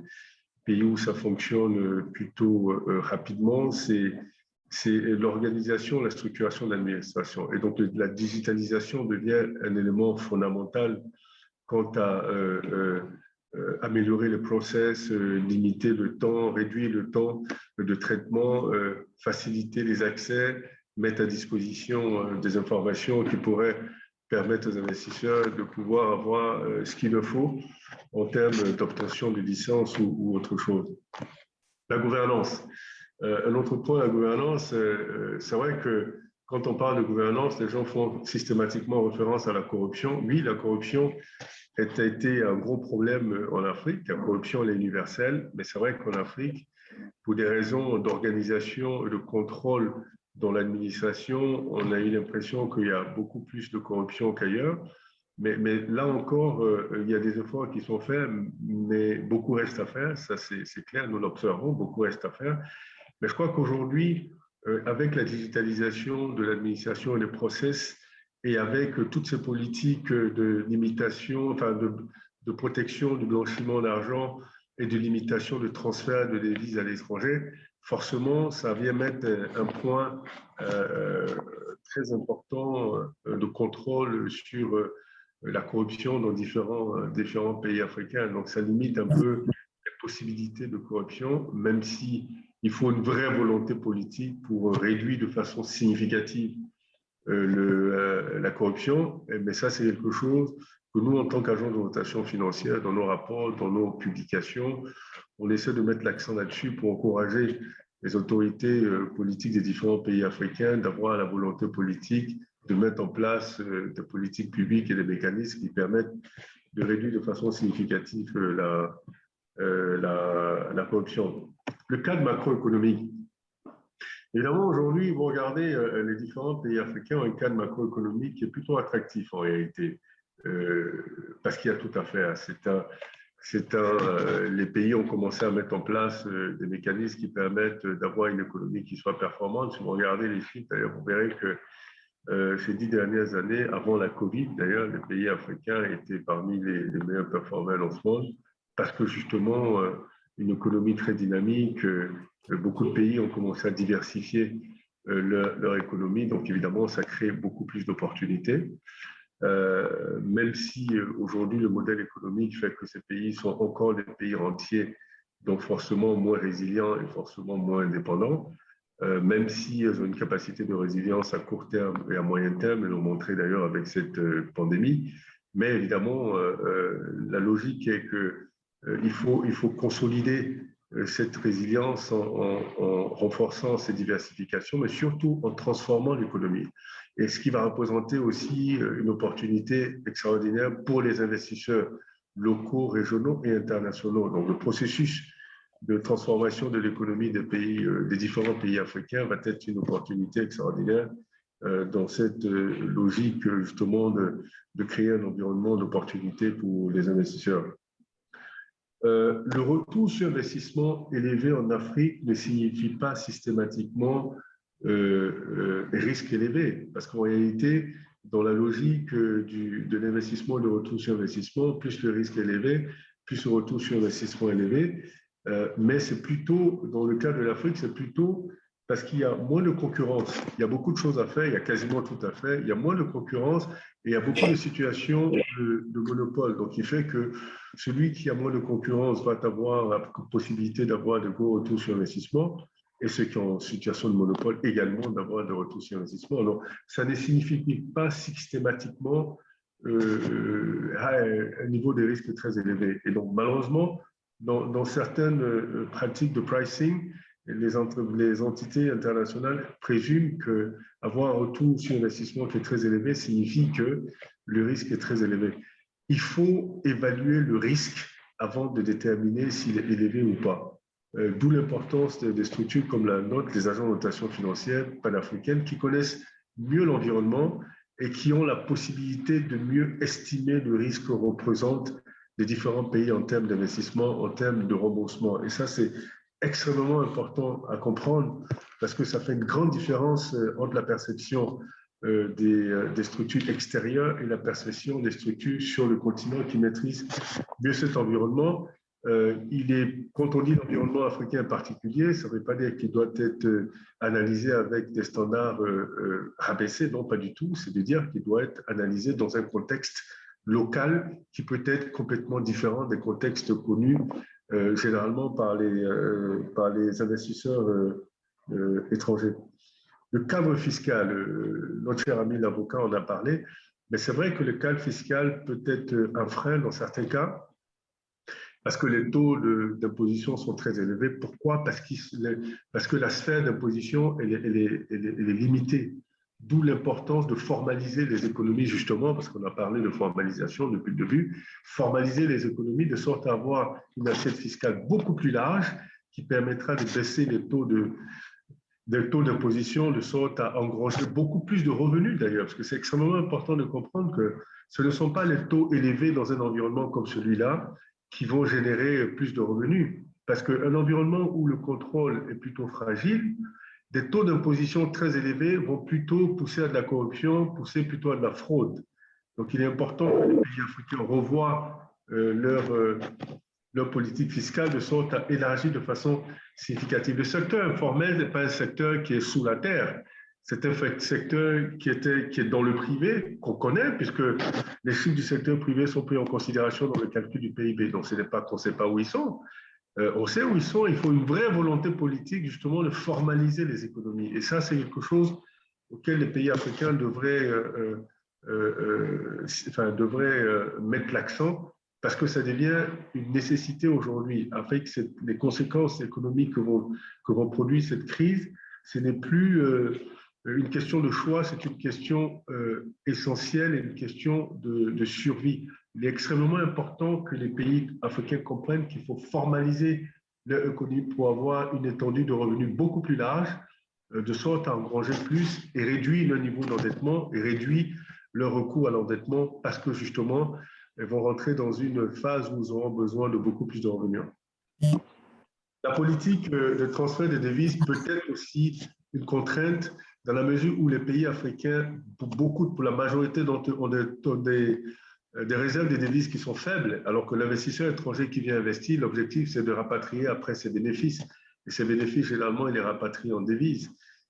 pays où ça fonctionne plutôt rapidement, c'est l'organisation, la structuration de l'administration. Et donc, la digitalisation devient un élément fondamental quant à améliorer le process, limiter le temps, réduire le temps de traitement, faciliter les accès mettent à disposition des informations qui pourraient permettre aux investisseurs de pouvoir avoir ce qu'il leur faut en termes d'obtention de licence ou autre chose. La gouvernance. Un autre point, la gouvernance, c'est vrai que quand on parle de gouvernance, les gens font systématiquement référence à la corruption. Oui, la corruption a été un gros problème en Afrique. La corruption, elle est universelle, mais c'est vrai qu'en Afrique, pour des raisons d'organisation et de contrôle dans l'administration, on a eu l'impression qu'il y a beaucoup plus de corruption qu'ailleurs. Mais là encore, il y a des efforts qui sont faits, mais beaucoup reste à faire. Ça, c'est clair, nous l'observons, beaucoup reste à faire. Mais je crois qu'aujourd'hui, avec la digitalisation de l'administration et des process, et avec toutes ces politiques de limitation, enfin de protection du blanchiment d'argent et de limitation de transfert de devises à l'étranger, forcément, ça vient mettre un point très important de contrôle sur la corruption dans différents pays africains. Donc, ça limite un peu les possibilités de corruption, même si il faut une vraie volonté politique pour réduire de façon significative la corruption. Mais ça, c'est quelque chose que nous, en tant qu'agents de notation financière, dans nos rapports, dans nos publications, on essaie de mettre l'accent là-dessus pour encourager les autorités politiques des différents pays africains d'avoir la volonté politique de mettre en place des politiques publiques et des mécanismes qui permettent de réduire de façon significative la corruption. Le cadre macroéconomique. Évidemment, aujourd'hui, vous regardez les différents pays africains ont un cadre macroéconomique qui est plutôt attractif en réalité, parce qu'il y a tout à faire. Les pays ont commencé à mettre en place des mécanismes qui permettent d'avoir une économie qui soit performante. Si vous regardez les chiffres, d'ailleurs, vous verrez que ces 10 dernières années, avant la Covid, d'ailleurs, les pays africains étaient parmi les meilleurs performants dans ce monde, parce que justement, une économie très dynamique, beaucoup de pays ont commencé à diversifier leur économie, donc évidemment, ça crée beaucoup plus d'opportunités. Même si aujourd'hui, le modèle économique fait que ces pays sont encore des pays entiers, donc forcément moins résilients et forcément moins indépendants. Même si elles ont une capacité de résilience à court terme et à moyen terme, elles l'ont montré d'ailleurs avec cette pandémie. Mais évidemment, la logique est qu'il faut consolider cette résilience en renforçant ces diversifications, mais surtout en transformant l'économie. Et ce qui va représenter aussi une opportunité extraordinaire pour les investisseurs locaux, régionaux et internationaux. Donc, le processus de transformation de l'économie des différents pays africains va être une opportunité extraordinaire dans cette logique justement de créer un environnement d'opportunité pour les investisseurs. Le retour sur investissement élevé en Afrique ne signifie pas systématiquement risque élevé, parce qu'en réalité, dans la logique de l'investissement et du retour sur investissement, plus le risque est élevé, plus le retour sur investissement est élevé. Mais c'est plutôt, dans le cas de l'Afrique, c'est plutôt parce qu'il y a moins de concurrence. Il y a beaucoup de choses à faire, il y a quasiment tout à faire, il y a moins de concurrence et il y a beaucoup de situations de monopole. Donc, il fait que celui qui a moins de concurrence va avoir la possibilité d'avoir de gros retours sur investissement et ceux qui sont en situation de monopole également d'avoir de retours sur investissement. Donc, ça ne signifie pas systématiquement un niveau de risque très élevé. Et donc, malheureusement, dans certaines pratiques de pricing, les entités internationales présument qu'avoir un retour sur investissement qui est très élevé signifie que le risque est très élevé. Il faut évaluer le risque avant de déterminer s'il est élevé ou pas. D'où l'importance des structures comme la nôtre, les agents de notation financière panafricaines, qui connaissent mieux l'environnement et qui ont la possibilité de mieux estimer le risque que représentent les différents pays en termes d'investissement, en termes de remboursement. Et ça, c'est extrêmement important à comprendre parce que ça fait une grande différence entre la perception des structures extérieures et la perception des structures sur le continent qui maîtrisent mieux cet environnement. Quand on dit l'environnement africain particulier, ça ne veut pas dire qu'il doit être analysé avec des standards rabaissés, non, pas du tout. C'est de dire qu'il doit être analysé dans un contexte local qui peut être complètement différent des contextes connus généralement par les investisseurs étrangers. Le cadre fiscal, notre cher ami l'avocat en a parlé, mais c'est vrai que le cadre fiscal peut être un frein dans certains cas, parce que les taux d'imposition sont très élevés. Pourquoi? Parce que la sphère d'imposition, elle est limitée. D'où l'importance de formaliser les économies, justement, parce qu'on a parlé de formalisation depuis le début, formaliser les économies de sorte à avoir une assiette fiscale beaucoup plus large qui permettra de baisser les taux d'imposition de sorte à engranger beaucoup plus de revenus d'ailleurs, parce que c'est extrêmement important de comprendre que ce ne sont pas les taux élevés dans un environnement comme celui-là qui vont générer plus de revenus. Parce qu'un environnement où le contrôle est plutôt fragile, des taux d'imposition très élevés vont plutôt pousser à de la corruption, pousser plutôt à de la fraude. Donc il est important que les pays africains revoient leur politique fiscale de sorte à élargir de façon significative. Le secteur informel n'est pas un secteur qui est sous la terre. C'est un secteur qui est dans le privé, qu'on connaît, puisque les chiffres du secteur privé sont pris en considération dans le calcul du PIB. Donc, ce n'est pas qu'on ne sait pas où ils sont. On sait où ils sont. Il faut une vraie volonté politique, justement, de formaliser les économies. Et ça, c'est quelque chose auquel les pays africains devraient mettre l'accent, parce que ça devient une nécessité aujourd'hui. Avec les conséquences économiques que vont produire cette crise, ce n'est plus une question de choix, c'est une question essentielle et une question de survie. Il est extrêmement important que les pays africains comprennent qu'il faut formaliser leur économie pour avoir une étendue de revenus beaucoup plus large, de sorte à engranger plus et réduire le niveau d'endettement et réduire leur recours à l'endettement, parce que justement, elles vont rentrer dans une phase où ils auront besoin de beaucoup plus de revenus. La politique de transfert des devises peut être aussi une contrainte dans la mesure où les pays africains, pour la majorité d'entre eux, ont des réserves de devises qui sont faibles, alors que l'investisseur étranger qui vient investir, l'objectif, c'est de rapatrier après ses bénéfices. Et ces bénéfices, généralement, il les rapatrie en devises.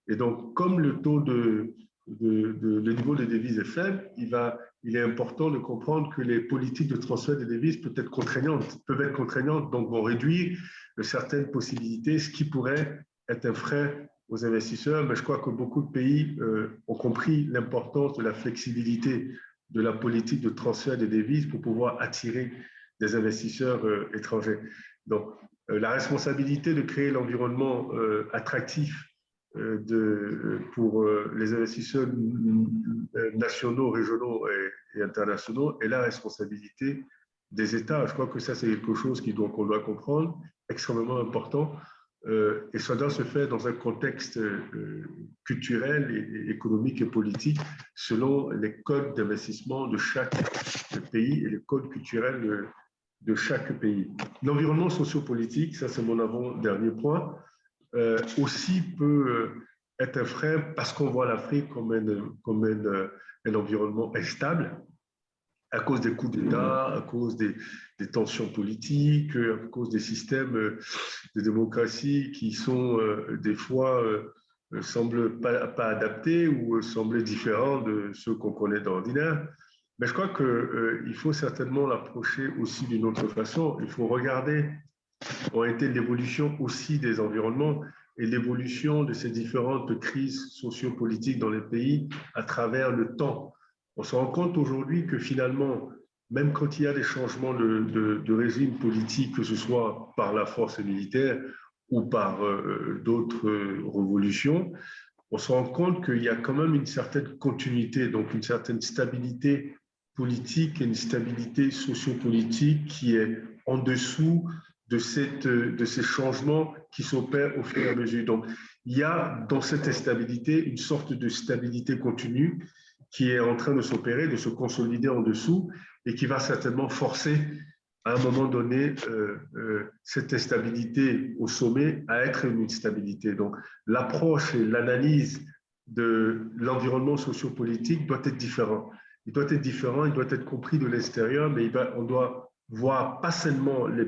Et donc, comme le taux le niveau de devises est faible, il est important de comprendre que les politiques de transfert des devises peuvent être contraignantes, donc vont réduire certaines possibilités, ce qui pourrait être un frein aux investisseurs. Mais je crois que beaucoup de pays ont compris l'importance de la flexibilité de la politique de transfert des devises pour pouvoir attirer des investisseurs étrangers. Donc, la responsabilité de créer l'environnement attractif pour les investisseurs nationaux, régionaux et internationaux est la responsabilité des États. Je crois que ça, c'est quelque chose qu'on doit comprendre, extrêmement important. Et ça doit se faire dans un contexte culturel, et économique et politique selon les codes d'investissement de chaque pays et les codes culturels de chaque pays. L'environnement sociopolitique, ça c'est mon avant-dernier point, aussi peut être un frein parce qu'on voit l'Afrique comme un environnement instable à cause des coups d'État, à cause des tensions politiques, à cause des systèmes de démocratie qui sont des fois semblent pas adaptés ou semblent différents de ceux qu'on connaît d'ordinaire. Mais je crois qu'il faut certainement l'approcher aussi d'une autre façon. Il faut regarder ont été l'évolution aussi des environnements et l'évolution de ces différentes crises sociopolitiques dans les pays à travers le temps. On se rend compte aujourd'hui que finalement, même quand il y a des changements de régime politique, que ce soit par la force militaire ou par d'autres révolutions, on se rend compte qu'il y a quand même une certaine continuité, donc une certaine stabilité politique et une stabilité sociopolitique qui est en dessous de ces changements qui s'opèrent au fur et à mesure. Donc, il y a dans cette instabilité une sorte de stabilité continue qui est en train de s'opérer, de se consolider en dessous et qui va certainement forcer à un moment donné cette instabilité au sommet à être une stabilité. Donc, l'approche et l'analyse de l'environnement sociopolitique doit être différent. Il doit être différent, il doit être compris de l'extérieur, mais on doit voir pas seulement les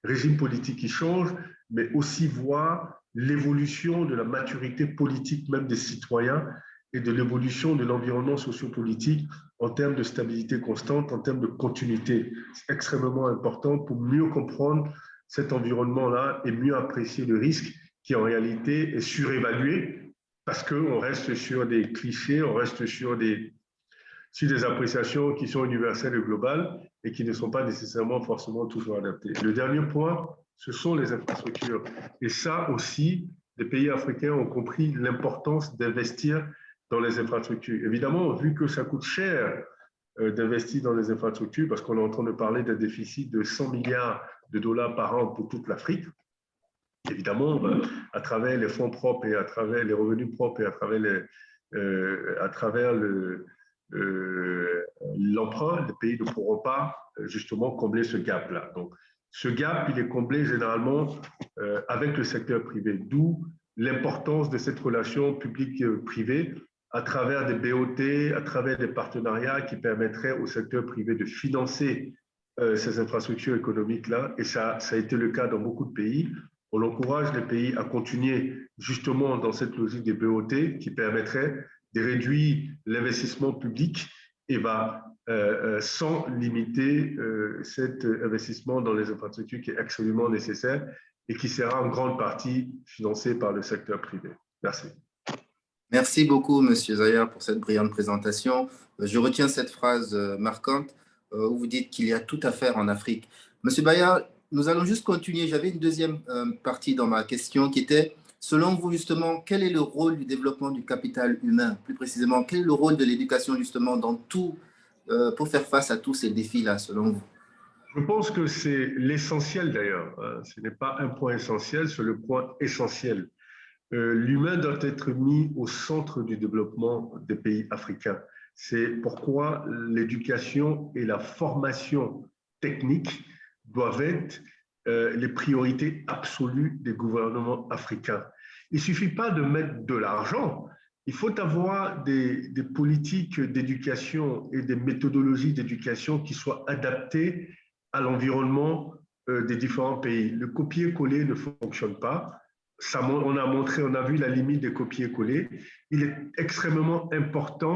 régimes politiques qui changent, mais aussi voir l'évolution de la maturité politique même des citoyens et de l'évolution de l'environnement sociopolitique en termes de stabilité constante, en termes de continuité. C'est extrêmement important pour mieux comprendre cet environnement-là et mieux apprécier le risque qui en réalité est surévalué parce qu'on reste sur des clichés, on reste sur des appréciations qui sont universelles et globales et qui ne sont pas nécessairement forcément toujours adaptées. Le dernier point, ce sont les infrastructures. Et ça aussi, les pays africains ont compris l'importance d'investir dans les infrastructures. Évidemment, vu que ça coûte cher d'investir dans les infrastructures, parce qu'on est en train de parler d'un déficit de 100 milliards de dollars par an pour toute l'Afrique, évidemment, à travers les fonds propres et à travers les revenus propres et à travers l'emprunt, les pays ne pourront pas justement combler ce gap-là. Donc, ce gap, il est comblé généralement avec le secteur privé, d'où l'importance de cette relation publique-privée à travers des BOT, à travers des partenariats qui permettraient au secteur privé de financer ces infrastructures économiques-là. Et ça a été le cas dans beaucoup de pays. On encourage les pays à continuer justement dans cette logique des BOT qui permettrait de réduire l'investissement public et sans limiter cet investissement dans les infrastructures qui est absolument nécessaire et qui sera en grande partie financé par le secteur privé. Merci. Merci beaucoup, M. Zaya, pour cette brillante présentation. Je retiens cette phrase marquante où vous dites qu'il y a tout à faire en Afrique. M. Baya, nous allons juste continuer. J'avais une deuxième partie dans ma question qui était, selon vous, justement, quel est le rôle du développement du capital humain? Plus précisément, quel est le rôle de l'éducation, justement, dans tout, pour faire face à tous ces défis-là, selon vous? Je pense que c'est l'essentiel, d'ailleurs. Ce n'est pas un point essentiel, c'est le point essentiel. L'humain doit être mis au centre du développement des pays africains. C'est pourquoi l'éducation et la formation technique doivent être les priorités absolues des gouvernements africains. Il ne suffit pas de mettre de l'argent, il faut avoir des politiques d'éducation et des méthodologies d'éducation qui soient adaptées à l'environnement des différents pays. Le copier-coller ne fonctionne pas. On a vu la limite des copier-coller. Il est extrêmement important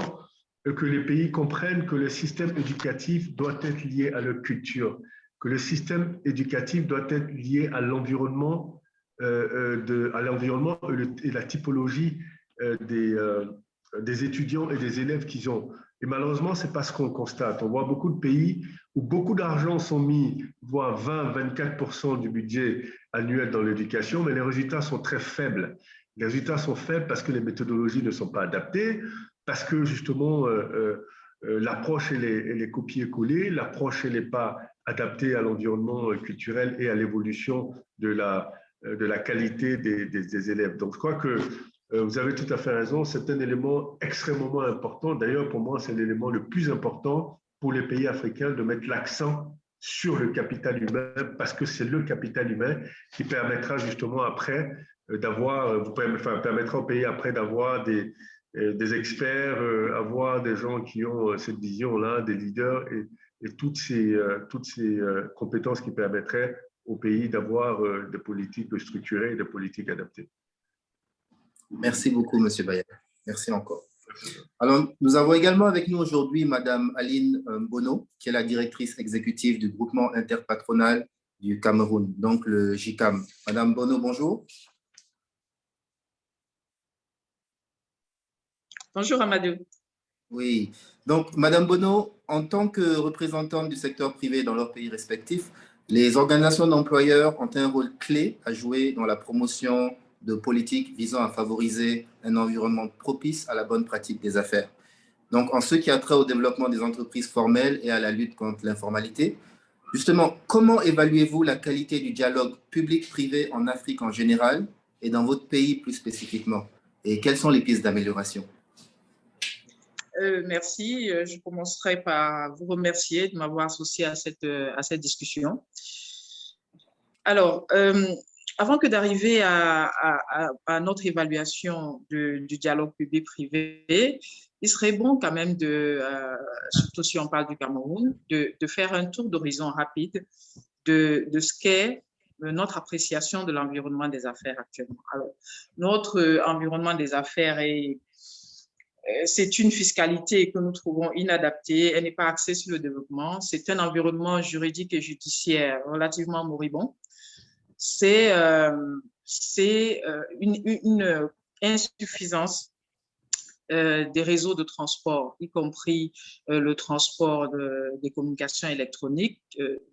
que les pays comprennent que le système éducatif doit être lié à leur culture, que le système éducatif doit être lié à l'environnement et la typologie des étudiants et des élèves qu'ils ont. Et malheureusement, ce n'est pas ce qu'on constate. On voit beaucoup de pays où beaucoup d'argent sont mis, voire 20-24% du budget annuel dans l'éducation, mais les résultats sont très faibles. Les résultats sont faibles parce que les méthodologies ne sont pas adaptées, parce que justement, l'approche, elle est copier-coller, l'approche, elle n'est pas adaptée à l'environnement culturel et à l'évolution de la qualité des élèves. Donc, je crois que vous avez tout à fait raison, c'est un élément extrêmement important. D'ailleurs, pour moi, c'est l'élément le plus important pour les pays africains de mettre l'accent sur le capital humain, parce que c'est le capital humain qui permettra justement après permettra aux pays après d'avoir des experts, avoir des gens qui ont cette vision-là, des leaders et toutes ces compétences qui permettraient au pays d'avoir des politiques structurées et des politiques adaptées. Merci beaucoup, M. Baya. Merci encore. Alors, nous avons également avec nous aujourd'hui Mme Aline Bono, qui est la directrice exécutive du groupement interpatronal du Cameroun, donc le JICAM. Mme Bono, bonjour. Bonjour Amadou. Oui, donc Mme Bono, en tant que représentante du secteur privé dans leurs pays respectifs, les organisations d'employeurs ont un rôle clé à jouer dans la promotion de politiques visant à favoriser un environnement propice à la bonne pratique des affaires. Donc, en ce qui a trait au développement des entreprises formelles et à la lutte contre l'informalité, justement, comment évaluez-vous la qualité du dialogue public-privé en Afrique en général et dans votre pays plus spécifiquement? Et quelles sont les pistes d'amélioration? Merci. Je commencerai par vous remercier de m'avoir associé à cette discussion. Alors, avant que d'arriver à notre évaluation du dialogue public-privé, il serait bon quand même, surtout si on parle du Cameroun, de faire un tour d'horizon rapide de ce qu'est notre appréciation de l'environnement des affaires actuellement. Alors, notre environnement des affaires c'est une fiscalité que nous trouvons inadaptée, elle n'est pas axée sur le développement, c'est un environnement juridique et judiciaire relativement moribond. C'est c'est une insuffisance des réseaux de transport, y compris le transport des communications électroniques,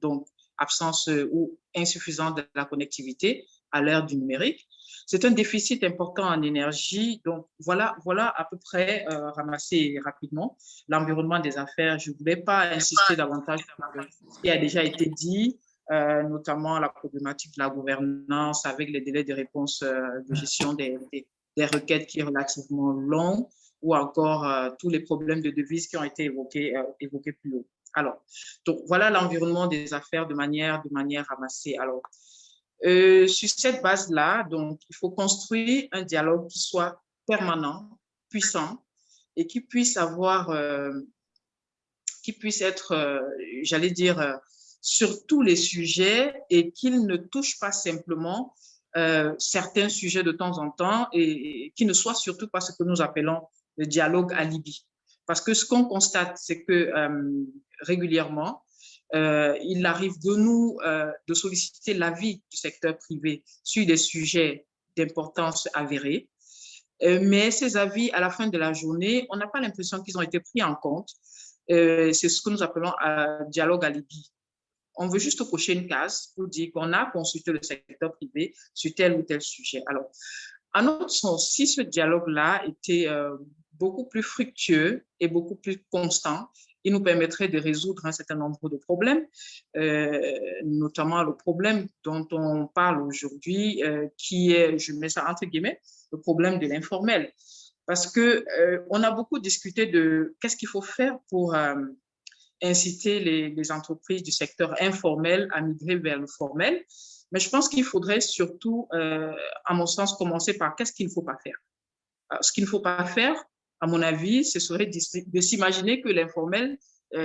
donc absence ou insuffisance de la connectivité à l'ère du numérique. C'est un déficit important en énergie. Donc, voilà à peu près ramassé rapidement l'environnement des affaires. Je ne voulais pas insister davantage sur ce qui a déjà été dit, notamment la problématique de la gouvernance avec les délais de réponse de gestion des requêtes qui est relativement long, ou encore tous les problèmes de devises qui ont été évoqués plus haut. Alors, donc, voilà l'environnement des affaires de manière ramassée. Alors, sur cette base-là, donc, il faut construire un dialogue qui soit permanent, puissant, et qui puisse être, j'allais dire, sur tous les sujets, et qu'il ne touche pas simplement certains sujets de temps en temps, et qui ne soit surtout pas ce que nous appelons le dialogue alibi. Parce que ce qu'on constate, c'est que régulièrement, il arrive de nous de solliciter l'avis du secteur privé sur des sujets d'importance avérée. Mais ces avis, à la fin de la journée, on n'a pas l'impression qu'ils ont été pris en compte. C'est ce que nous appelons dialogue alibi. On veut juste cocher une case pour dire qu'on a consulté le secteur privé sur tel ou tel sujet. Alors, à notre sens, si ce dialogue-là était beaucoup plus fructueux et beaucoup plus constant, il nous permettrait de résoudre un certain nombre de problèmes, notamment le problème dont on parle aujourd'hui, qui est, je mets ça entre guillemets, le problème de l'informel. Parce qu'on a beaucoup discuté de qu'est-ce qu'il faut faire pour inciter les entreprises du secteur informel à migrer vers le formel. Mais je pense qu'il faudrait surtout, à mon sens, commencer par qu'est-ce qu'il ne faut pas faire. Alors, ce qu'il ne faut pas faire, à mon avis, ce serait de s'imaginer que l'informel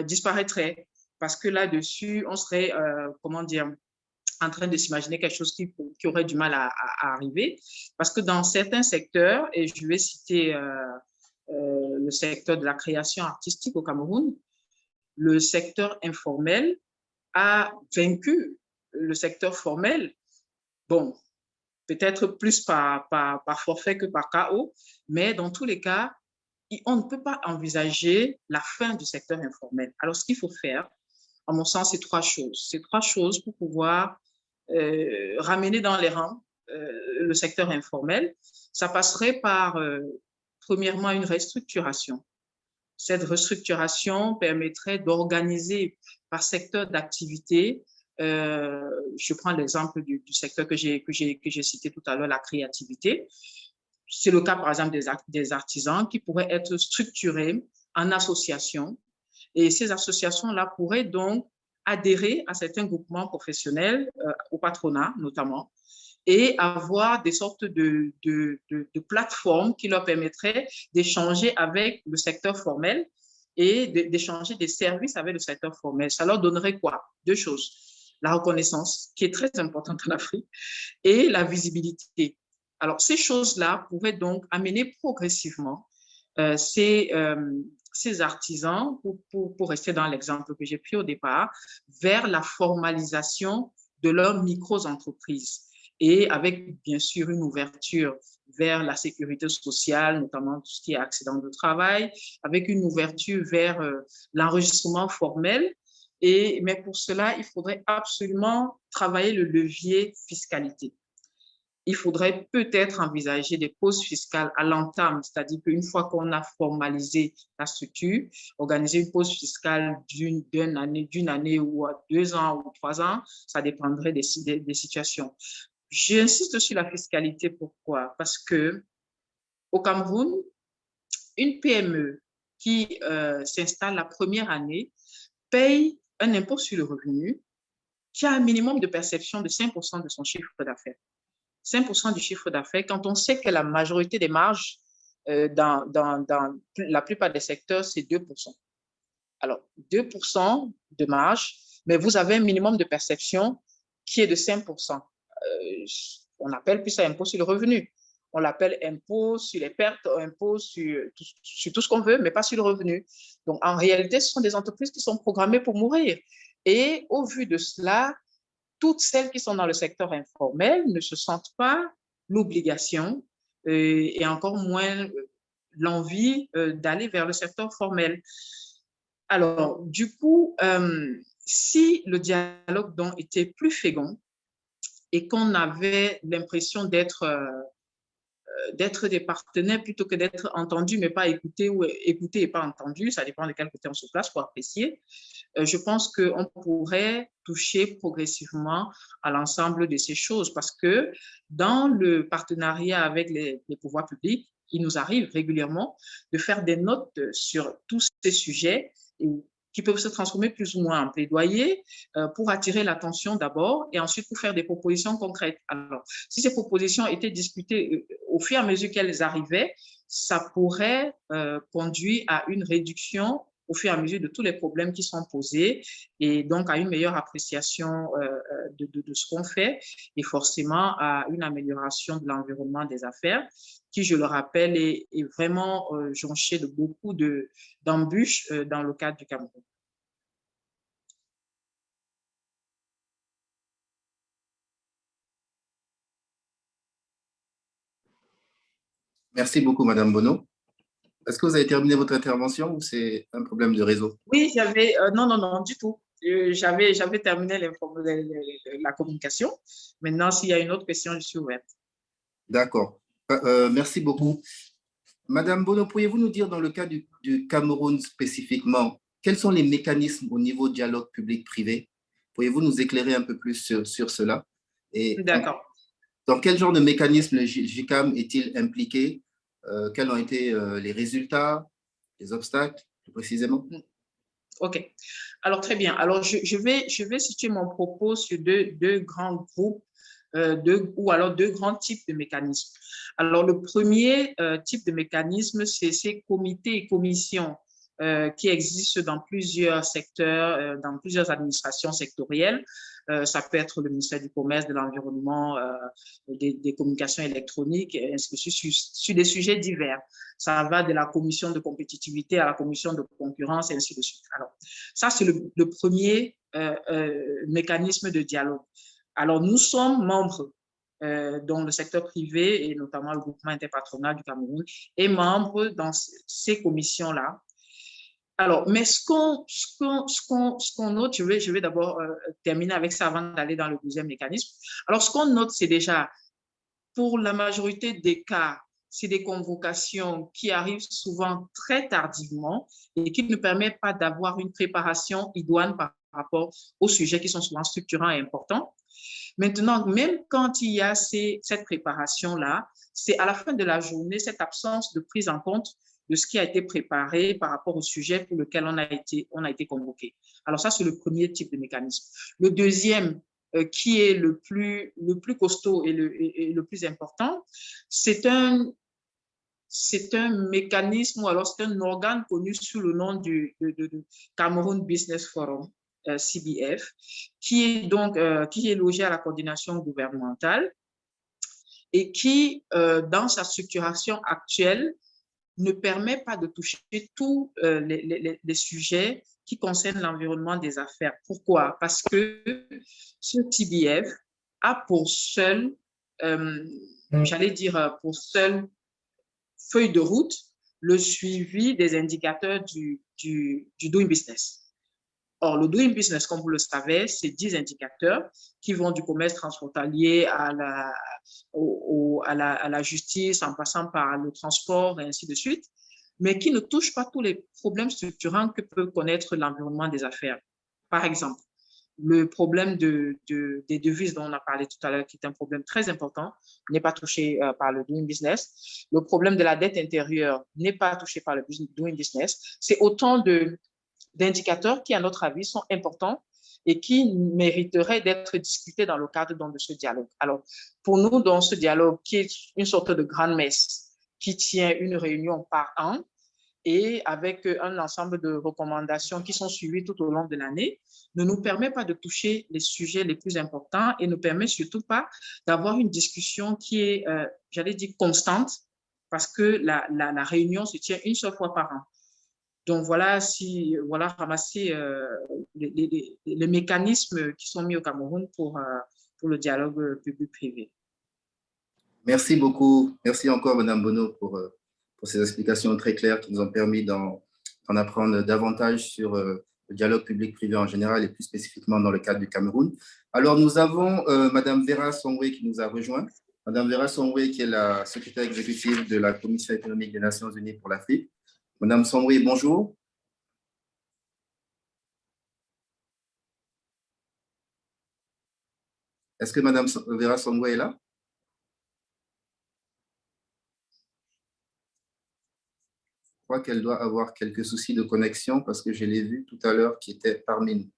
disparaîtrait. Parce que là-dessus, on serait, en train de s'imaginer quelque chose qui aurait du mal à arriver. Parce que dans certains secteurs, et je vais citer le secteur de la création artistique au Cameroun, le secteur informel a vaincu le secteur formel. Bon, peut-être plus par forfait que par KO, mais dans tous les cas, on ne peut pas envisager la fin du secteur informel. Alors, ce qu'il faut faire, à mon sens, c'est trois choses. C'est trois choses pour pouvoir ramener dans les rangs le secteur informel. Ça passerait par, premièrement, une restructuration. Cette restructuration permettrait d'organiser par secteur d'activité. Je prends l'exemple du secteur que j'ai cité tout à l'heure, la créativité. C'est le cas, par exemple, des artisans qui pourraient être structurés en associations. Et ces associations-là pourraient donc adhérer à certains groupements professionnels, au patronat notamment, et avoir des sortes de plateformes qui leur permettraient d'échanger avec le secteur formel et d'échanger des services avec le secteur formel. Ça leur donnerait quoi? Deux choses. La reconnaissance, qui est très importante en Afrique, et la visibilité. Alors, ces choses-là pourraient donc amener progressivement ces artisans, pour rester dans l'exemple que j'ai pris au départ, vers la formalisation de leurs micro-entreprises. Et avec, bien sûr, une ouverture vers la sécurité sociale, notamment tout ce qui est accident de travail, avec une ouverture vers l'enregistrement formel. Mais pour cela, il faudrait absolument travailler le levier fiscalité. Il faudrait peut-être envisager des pauses fiscales à l'entame, c'est-à-dire qu'une fois qu'on a formalisé la structure, organiser une pause fiscale d'une année ou 2 ans ou 3 ans, ça dépendrait des situations. J'insiste sur la fiscalité. Pourquoi? Parce qu'au Cameroun, une PME qui s'installe la première année paye un impôt sur le revenu qui a un minimum de perception de 5% de son chiffre d'affaires. 5% du chiffre d'affaires, quand on sait que la majorité des marges dans la plupart des secteurs, c'est 2%. Alors, 2% de marge, mais vous avez un minimum de perception qui est de 5%. On appelle plus ça impôt sur le revenu. On l'appelle impôt sur les pertes, impôt sur tout ce qu'on veut, mais pas sur le revenu. Donc, en réalité, ce sont des entreprises qui sont programmées pour mourir. Et au vu de cela, toutes celles qui sont dans le secteur informel ne se sentent pas l'obligation et encore moins l'envie d'aller vers le secteur formel. Alors, du coup, si le dialogue donc était plus fécond et qu'on avait l'impression d'être des partenaires plutôt que d'être entendus, mais pas écoutés, ou écoutés et pas entendus, ça dépend de quel côté on se place pour apprécier, je pense qu'on pourrait toucher progressivement à l'ensemble de ces choses parce que dans le partenariat avec les pouvoirs publics, il nous arrive régulièrement de faire des notes sur tous ces sujets qui peuvent se transformer plus ou moins en plaidoyer pour attirer l'attention d'abord et ensuite pour faire des propositions concrètes. Alors, si ces propositions étaient discutées au fur et à mesure qu'elles arrivaient, ça pourrait conduire à une réduction au fur et à mesure de tous les problèmes qui sont posés et donc à une meilleure appréciation de ce qu'on fait et forcément à une amélioration de l'environnement des affaires qui, je le rappelle, est vraiment jonché de beaucoup d'embûches dans le cadre du Cameroun. Merci beaucoup, Madame Bono. Est-ce que vous avez terminé votre intervention ou c'est un problème de réseau? Oui, j'avais… non, du tout. J'avais terminé la communication. Maintenant, s'il y a une autre question, je suis ouverte. D'accord. Merci beaucoup. Madame Bono, pourriez-vous nous dire dans le cas du Cameroun spécifiquement, quels sont les mécanismes au niveau dialogue public-privé? Pourriez-vous nous éclairer un peu plus sur cela? D'accord. Dans quel genre de mécanisme le JICAM est-il impliqué? Quels ont été les résultats, les obstacles, plus précisément? OK. Alors, très bien. Alors, je vais situer mon propos sur deux grands groupes ou alors deux grands types de mécanismes. Alors, le premier type de mécanisme, c'est ces comités et commissions qui existent dans plusieurs secteurs, dans plusieurs administrations sectorielles. Ça peut être le ministère du Commerce, de l'Environnement, des communications électroniques, ainsi de suite, sur des sujets divers. Ça va de la commission de compétitivité à la commission de concurrence, et ainsi de suite. Alors, ça, c'est le premier mécanisme de dialogue. Alors, nous sommes membres dans le secteur privé et notamment le groupement interpatronal du Cameroun est membre dans ces commissions-là. Alors, mais ce qu'on note, je vais d'abord terminer avec ça avant d'aller dans le deuxième mécanisme. Alors, ce qu'on note, c'est déjà, pour la majorité des cas, c'est des convocations qui arrivent souvent très tardivement et qui ne permettent pas d'avoir une préparation idoine par rapport aux sujets qui sont souvent structurants et importants. Maintenant, même quand il y a cette préparation-là, c'est à la fin de la journée, cette absence de prise en compte de ce qui a été préparé par rapport au sujet pour lequel on a été convoqué. Alors ça, c'est le premier type de mécanisme. Le deuxième, qui est le plus costaud et le plus important, c'est un mécanisme ou alors c'est un organe connu sous le nom du Cameroun Business Forum, CBF, qui est logé à la coordination gouvernementale et qui, dans sa structuration actuelle, ne permet pas de toucher tous les sujets qui concernent l'environnement des affaires. Pourquoi? Parce que ce TBF a pour seule feuille de route le suivi des indicateurs du Doing Business. Or, le Doing Business, comme vous le savez, c'est 10 indicateurs qui vont du commerce transfrontalier à la justice, en passant par le transport et ainsi de suite, mais qui ne touchent pas tous les problèmes structurants que peut connaître l'environnement des affaires. Par exemple, le problème des devises dont on a parlé tout à l'heure, qui est un problème très important, n'est pas touché par le Doing Business. Le problème de la dette intérieure n'est pas touché par le Doing Business. C'est autant d'indicateurs qui, à notre avis, sont importants et qui mériteraient d'être discutés dans le cadre de ce dialogue. Alors, pour nous, dans ce dialogue, qui est une sorte de grande messe, qui tient une réunion par an et avec un ensemble de recommandations qui sont suivies tout au long de l'année, ne nous permet pas de toucher les sujets les plus importants et ne permet surtout pas d'avoir une discussion qui est, j'allais dire, constante, parce que la réunion se tient une seule fois par an. Donc, voilà, ramasser les mécanismes qui sont mis au Cameroun pour le dialogue public-privé. Merci beaucoup. Merci encore, Madame Bono, pour ces explications très claires qui nous ont permis d'en apprendre davantage sur le dialogue public-privé en général et plus spécifiquement dans le cadre du Cameroun. Alors, nous avons Madame Vera Songwe qui nous a rejoint. Madame Vera Songwe, qui est la secrétaire exécutive de la Commission économique des Nations Unies pour l'Afrique. Madame Songwe, bonjour. Est-ce que Madame Vera Songwe est là? Je crois qu'elle doit avoir quelques soucis de connexion parce que je l'ai vu tout à l'heure qui était parmi nous.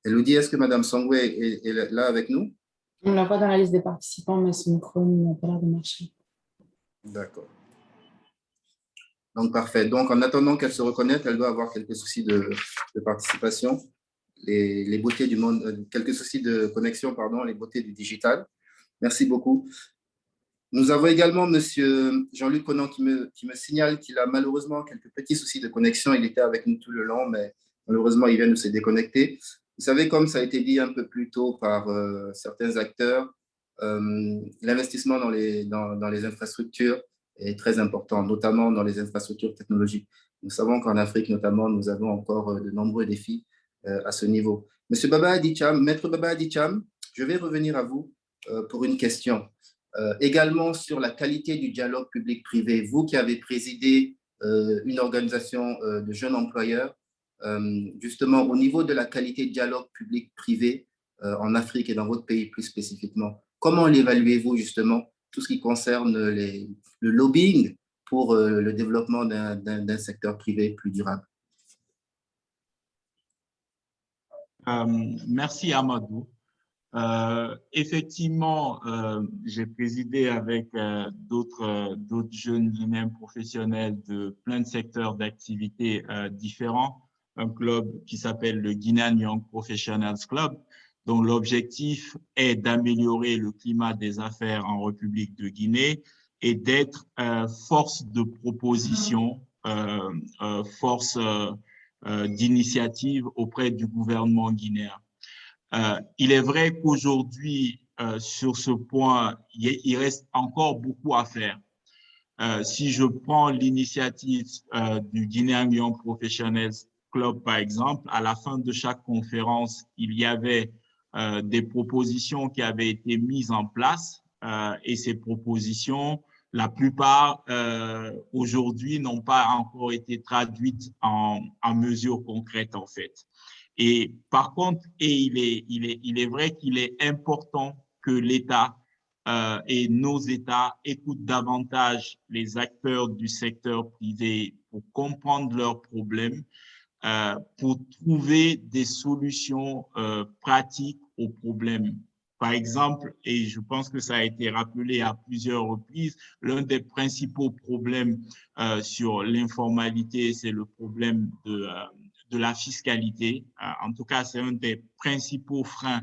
Elodie, est-ce que Mme Songwe est là avec nous? On ne l'a pas dans la liste des participants, mais son micro n'a pas l'air de marcher. D'accord. Donc, parfait. Donc, en attendant qu'elle se reconnecte, elle doit avoir quelques soucis de participation. Les beautés du monde, quelques soucis de connexion, pardon, les beautés du digital. Merci beaucoup. Nous avons également M. Jean-Luc Conan qui me signale qu'il a malheureusement quelques petits soucis de connexion. Il était avec nous tout le long, mais malheureusement, il vient de se déconnecter. Vous savez, comme ça a été dit un peu plus tôt par certains acteurs, l'investissement dans les infrastructures est très important, notamment dans les infrastructures technologiques. Nous savons qu'en Afrique, notamment, nous avons encore de nombreux défis à ce niveau. Monsieur Baba Adicham, Maître Baba Adicham, je vais revenir à vous pour une question. Également sur la qualité du dialogue public-privé. Vous qui avez présidé une organisation de jeunes employeurs, justement au niveau de la qualité du dialogue public-privé en Afrique et dans votre pays plus spécifiquement, comment l'évaluez-vous justement, tout ce qui concerne le lobbying pour le développement d'un secteur privé plus durable? Merci Amadou. Effectivement, j'ai présidé avec d'autres jeunes Guinéens professionnels de plein de secteurs d'activité différents, un club qui s'appelle le Guinean Young Professionals Club, dont l'objectif est d'améliorer le climat des affaires en République de Guinée et d'être force de proposition, force d'initiative auprès du gouvernement guinéen. Il est vrai qu'aujourd'hui, sur ce point, il reste encore beaucoup à faire. Si je prends l'initiative du Guinean Young Professionals Club, par exemple, à la fin de chaque conférence, il y avait des propositions qui avaient été mises en place et ces propositions, la plupart aujourd'hui n'ont pas encore été traduites en mesures concrètes en fait. Et par contre, il est vrai qu'il est important que l'État et nos États écoutent davantage les acteurs du secteur privé pour comprendre leurs problèmes, pour trouver des solutions pratiques aux problèmes. Par exemple, et je pense que ça a été rappelé à plusieurs reprises, l'un des principaux problèmes sur l'informalité, c'est le problème de la fiscalité. En tout cas, c'est un des principaux freins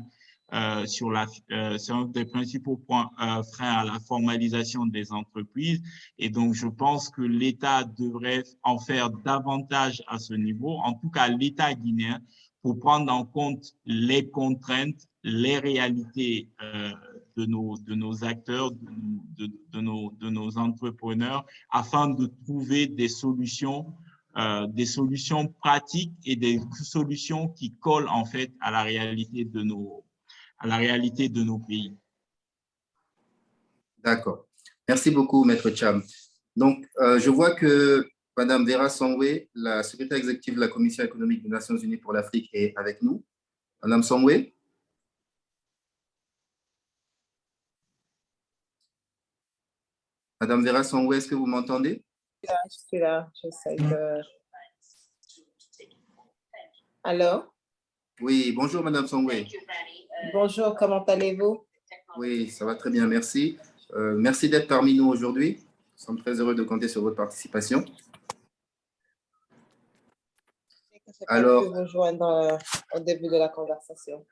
c'est un des principaux freins à la formalisation des entreprises. Et donc, je pense que l'État devrait en faire davantage à ce niveau, en tout cas l'État guinéen, pour prendre en compte les contraintes, les réalités de nos acteurs, de nos entrepreneurs, afin de trouver des solutions pratiques et des solutions qui collent en fait à la réalité de nos pays. D'accord. Merci beaucoup, Maître Cham. Donc, je vois que Madame Vera Songwe, la secrétaire exécutive de la Commission économique des Nations Unies pour l'Afrique, est avec nous. Madame Songwe? Madame Vera Songwe, est-ce que vous m'entendez? Je suis là, j'essaie de... Allô? Oui, bonjour Madame Songwe. Bonjour, comment allez-vous? Oui, ça va très bien, merci. Merci d'être parmi nous aujourd'hui. Nous sommes très heureux de compter sur votre participation. Alors, pu vous joindre au début de la conversation.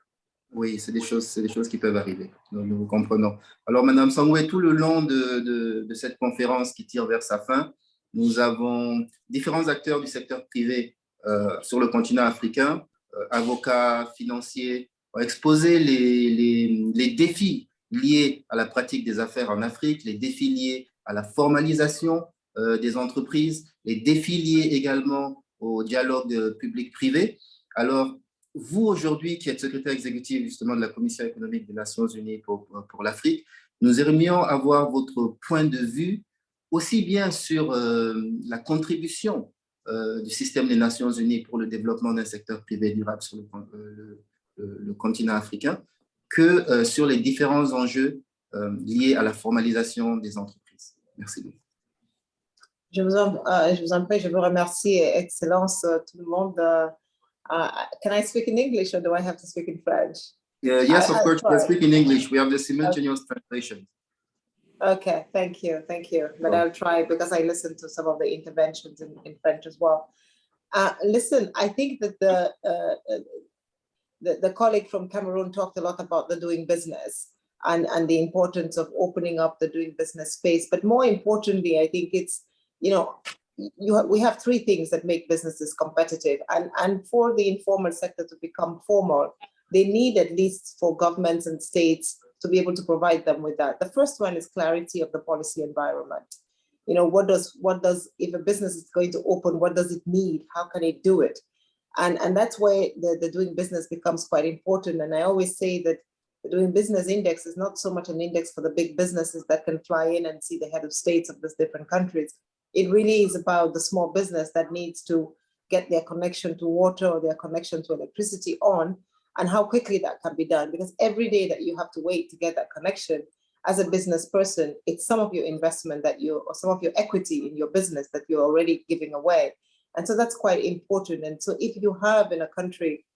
Oui, c'est des choses qui peuvent arriver. Nous vous comprenons. Alors, Madame Songwe, tout le long de cette conférence qui tire vers sa fin, Nous avons différents acteurs du secteur privé sur le continent africain, avocats, financiers, ont exposé les défis liés à la pratique des affaires en Afrique, les défis liés à la formalisation des entreprises, les défis liés également au dialogue public-privé. Alors, vous aujourd'hui, qui êtes secrétaire exécutif justement de la Commission économique des Nations Unies pour l'Afrique, nous aimerions avoir votre point de vue aussi bien sur la contribution du système des Nations Unies pour le développement d'un secteur privé durable sur le continent africain que sur les différents enjeux liés à la formalisation des entreprises. Merci beaucoup. Je vous en prie, je vous remercie, Excellence, tout le monde. Can I speak in English or do I have to speak in French? Yes, of course, you can speak in English. We have the simultaneous translation. Okay, thank you. But I'll try because I listened to some of the interventions in French as well. Listen, I think that the colleague from Cameroon talked a lot about the doing business and the importance of opening up the doing business space. But more importantly, I think it's, we have three things that make businesses competitive. And for the informal sector to become formal, they need at least for governments and states to be able to provide them with that. The first one is clarity of the policy environment. What does, if a business is going to open, what does it need? How can it do it? And that's where the doing business becomes quite important. And I always say that the doing business index is not so much an index for the big businesses that can fly in and see the head of states of these different countries. It really is about the small business that needs to get their connection to water or their connection to electricity on, and how quickly that can be done. Because every day that you have to wait to get that connection, as a business person, it's some of your investment or some of your equity in your business that you're already giving away. And so that's quite important. And so if you have in a country,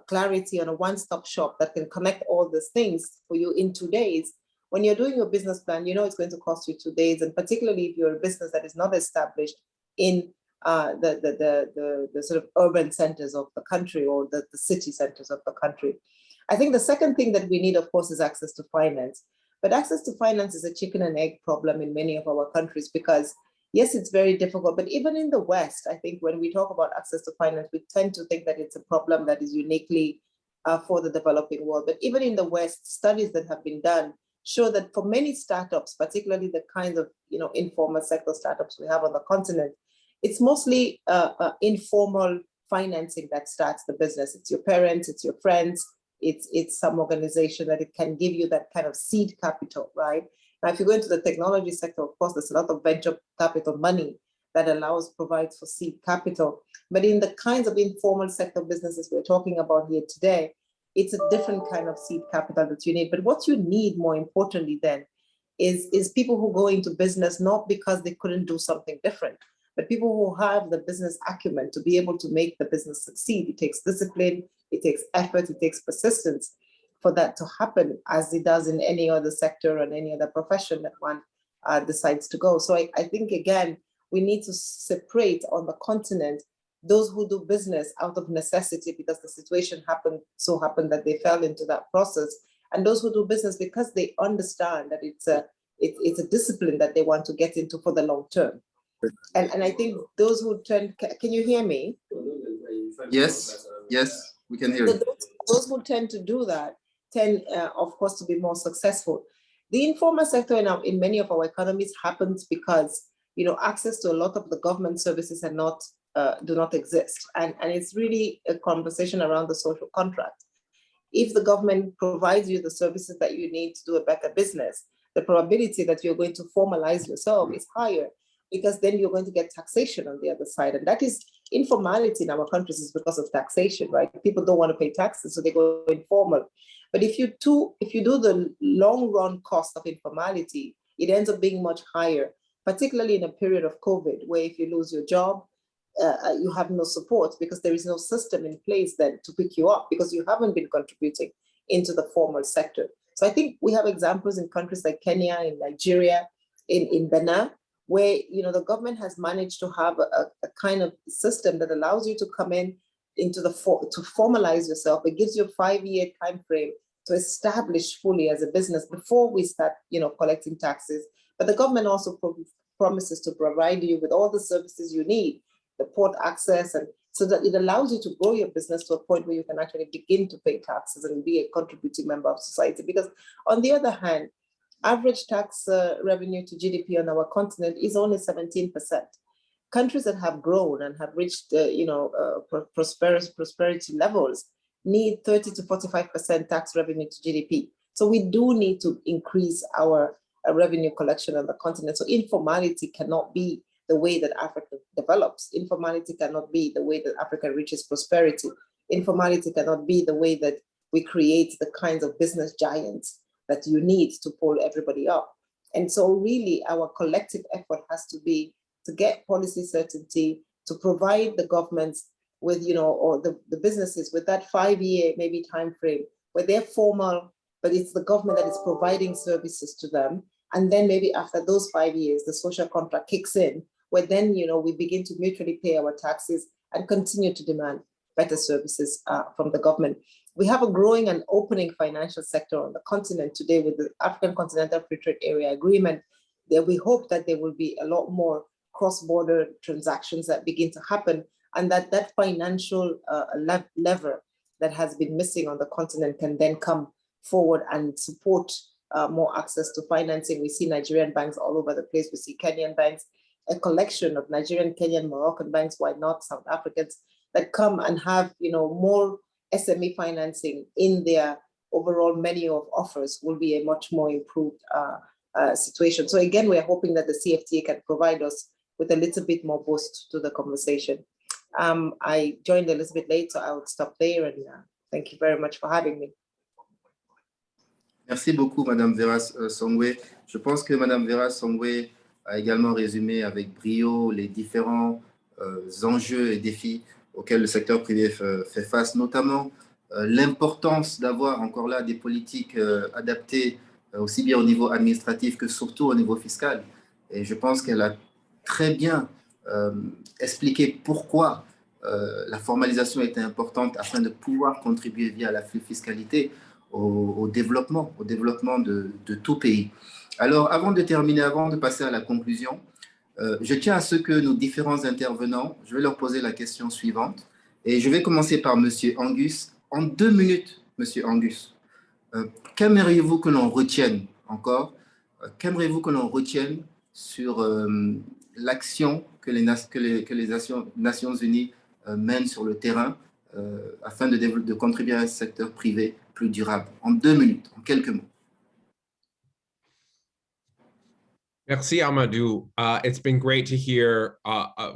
clarity on a one-stop shop that can connect all these things for you in 2 days, when you're doing your business plan, it's going to cost you 2 days. And particularly if you're a business that is not established in the sort of urban centers of the country or the city centers of the country. I think the second thing that we need, of course, is access to finance. But access to finance is a chicken and egg problem in many of our countries because, yes, it's very difficult. But even in the West, I think when we talk about access to finance, we tend to think that it's a problem that is uniquely for the developing world. But even in the West, studies that have been done show that for many startups, particularly the kinds of informal sector startups we have on the continent, it's mostly informal financing that starts the business. It's your parents, it's your friends, it's some organization that it can give you that kind of seed capital, right? Now, if you go into the technology sector, of course, there's a lot of venture capital money that provides for seed capital. But in the kinds of informal sector businesses we're talking about here today, it's a different kind of seed capital that you need. But what you need more importantly then is people who go into business not because they couldn't do something different, but people who have the business acumen to be able to make the business succeed. It takes discipline, it takes effort, it takes persistence for that to happen, as it does in any other sector and any other profession that one decides to go. So I think, again, we need to separate on the continent those who do business out of necessity because the situation happened that they fell into that process, and those who do business because they understand that it's a discipline that they want to get into for the long term. And I think those who can you hear me? Yes, we can hear you. Those who tend to do that tend, of course, to be more successful. The informal sector in many of our economies happens because, access to a lot of the government services do not exist. And it's really a conversation around the social contract. If the government provides you the services that you need to do a better business, the probability that you're going to formalize yourself is higher, because then you're going to get taxation on the other side. And that is informality in our countries is because of taxation, right? People don't want to pay taxes, so they go informal. But if you do the long run cost of informality, it ends up being much higher, particularly in a period of COVID, where if you lose your job, you have no support because there is no system in place then to pick you up because you haven't been contributing into the formal sector. So I think we have examples in countries like Kenya, in Nigeria, in Benin, where the government has managed to have a kind of system that allows you to come into to formalize yourself. It gives you a 5-year time frame to establish fully as a business before we start, collecting taxes. But the government also promises to provide you with all the services you need, the port access, and so that it allows you to grow your business to a point where you can actually begin to pay taxes and be a contributing member of society. Because on the other hand, average tax revenue to GDP on our continent is only 17%. Countries that have grown and have reached, prosperity levels need 30 to 45% tax revenue to GDP. So we do need to increase our revenue collection on the continent. So informality cannot be the way that Africa develops. Informality cannot be the way that Africa reaches prosperity. Informality cannot be the way that we create the kinds of business giants that you need to pull everybody up. And so really our collective effort has to be to get policy certainty, to provide the governments with, or the businesses with that 5-year maybe time frame where they're formal, but it's the government that is providing services to them. And then maybe after those 5 years, the social contract kicks in, where then, we begin to mutually pay our taxes and continue to demand better services from the government. We have a growing and opening financial sector on the continent today with the African Continental Free Trade Area Agreement. There, we hope that there will be a lot more cross-border transactions that begin to happen, and that financial lever that has been missing on the continent can then come forward and support more access to financing. We see Nigerian banks all over the place. We see Kenyan banks, a collection of Nigerian, Kenyan, Moroccan banks, why not South Africans, that come and have more SME financing in their overall menu of offers will be a much more improved situation. So again, we're hoping that the CFTA can provide us with a little bit more boost to the conversation. I joined a little bit late, so I would stop there, and thank you very much for having me. Merci beaucoup, Madame Vera Songwe. Je pense que Madame Vera Songwe a également résumé avec brio les différents enjeux et défis auxquels le secteur privé fait face, notamment l'importance d'avoir encore là des politiques adaptées aussi bien au niveau administratif que surtout au niveau fiscal. Et je pense qu'elle a très bien expliqué pourquoi la formalisation était importante afin de pouvoir contribuer via la fiscalité au développement de tout pays. Alors, avant de terminer, avant de passer à la conclusion, je tiens à ce que nos différents intervenants, je vais leur poser la question suivante. Et je vais commencer par M. Angus. En 2 minutes, M. Angus, qu'aimeriez-vous que l'on retienne encore? Qu'aimeriez-vous que l'on retienne sur l'action que les Nations Unies mènent sur le terrain afin de contribuer à un secteur privé plus durable? En 2 minutes, en quelques mots. Merci, Amadou. It's been great to hear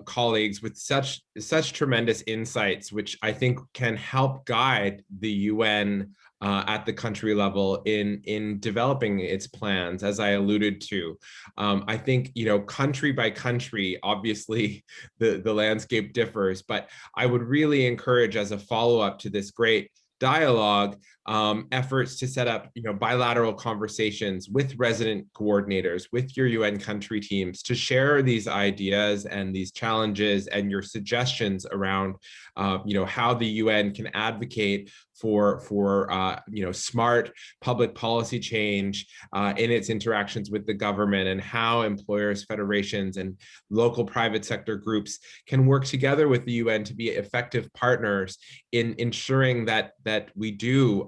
colleagues with such tremendous insights, which I think can help guide the UN at the country level in developing its plans, as I alluded to. I think, country by country, obviously the landscape differs, but I would really encourage, as a follow-up to this great dialogue, efforts to set up bilateral conversations with resident coordinators, with your UN country teams, to share these ideas and these challenges and your suggestions around how the UN can advocate for smart public policy change in its interactions with the government, and how employers, federations, and local private sector groups can work together with the UN to be effective partners in ensuring that we do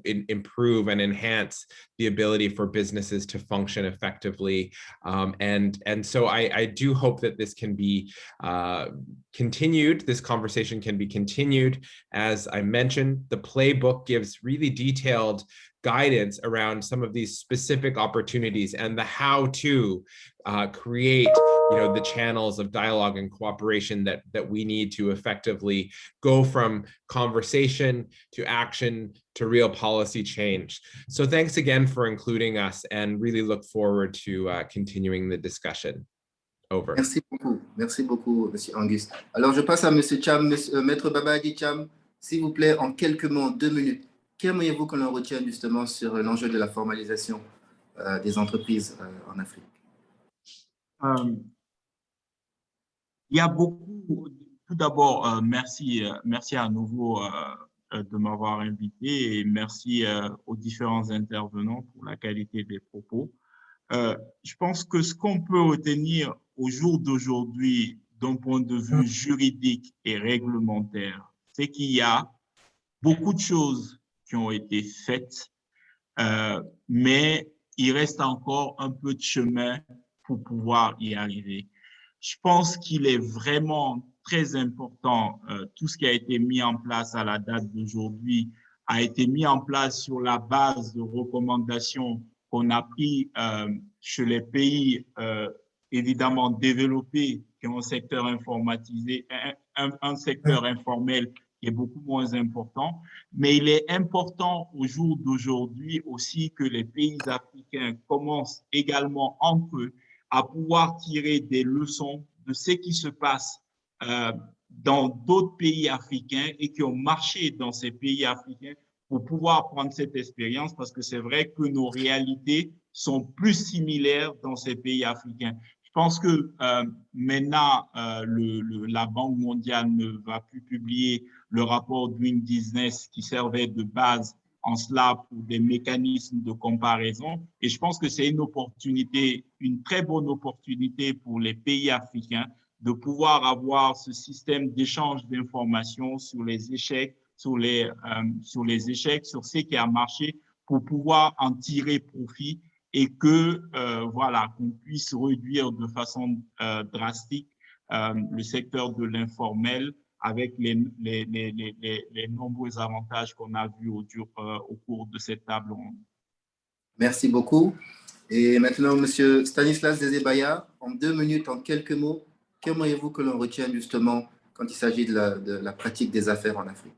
improve and enhance the ability for businesses to function effectively. And so I do hope that this can be continued, this conversation can be continued. As I mentioned, the playbook gives really detailed guidance around some of these specific opportunities and the how to create the channels of dialogue and cooperation that we need to effectively go from conversation to action to real policy change. So thanks again for including us, and really look forward to continuing the discussion. Over. Merci beaucoup, Monsieur Angus. Alors je passe à Monsieur Cham, Maître Babadi Cham, s'il vous plaît, en quelques mots, en 2 minutes. Qu'aimeriez-vous que l'on retienne justement sur l'enjeu de la formalisation des entreprises en Afrique? Il y a beaucoup. Tout d'abord, merci à nouveau de m'avoir invité, et merci aux différents intervenants pour la qualité des propos. je pense que ce qu'on peut retenir au jour d'aujourd'hui d'un point de vue juridique et réglementaire, c'est qu'il y a beaucoup de choses qui ont été faites, mais il reste encore un peu de chemin pour pouvoir y arriver. Je pense qu'il est vraiment très important, tout ce qui a été mis en place à la date d'aujourd'hui a été mis en place sur la base de recommandations qu'on a prises chez les pays évidemment développés qui ont un secteur informatisé, un secteur informel qui est beaucoup moins important. Mais il est important au jour d'aujourd'hui aussi que les pays africains commencent également entre eux à pouvoir tirer des leçons de ce qui se passe dans d'autres pays africains et qui ont marché dans ces pays africains pour pouvoir prendre cette expérience, parce que c'est vrai que nos réalités sont plus similaires dans ces pays africains. Je pense que maintenant, la Banque mondiale ne va plus publier le rapport Doing Business qui servait de base en cela pour des mécanismes de comparaison. Et je pense que c'est une opportunité, une très bonne opportunité pour les pays africains de pouvoir avoir ce système d'échange d'informations sur les échecs, sur ce qui a marché pour pouvoir en tirer profit et que, voilà, qu'on puisse réduire de façon drastique le secteur de l'informel avec les nombreux avantages qu'on a vus au cours de cette table ronde. Merci beaucoup. Et maintenant, M. Stanislas Zezebaya, en 2 minutes, en quelques mots, qu'aimeriez-vous que l'on retienne justement quand il s'agit de la pratique des affaires en Afrique?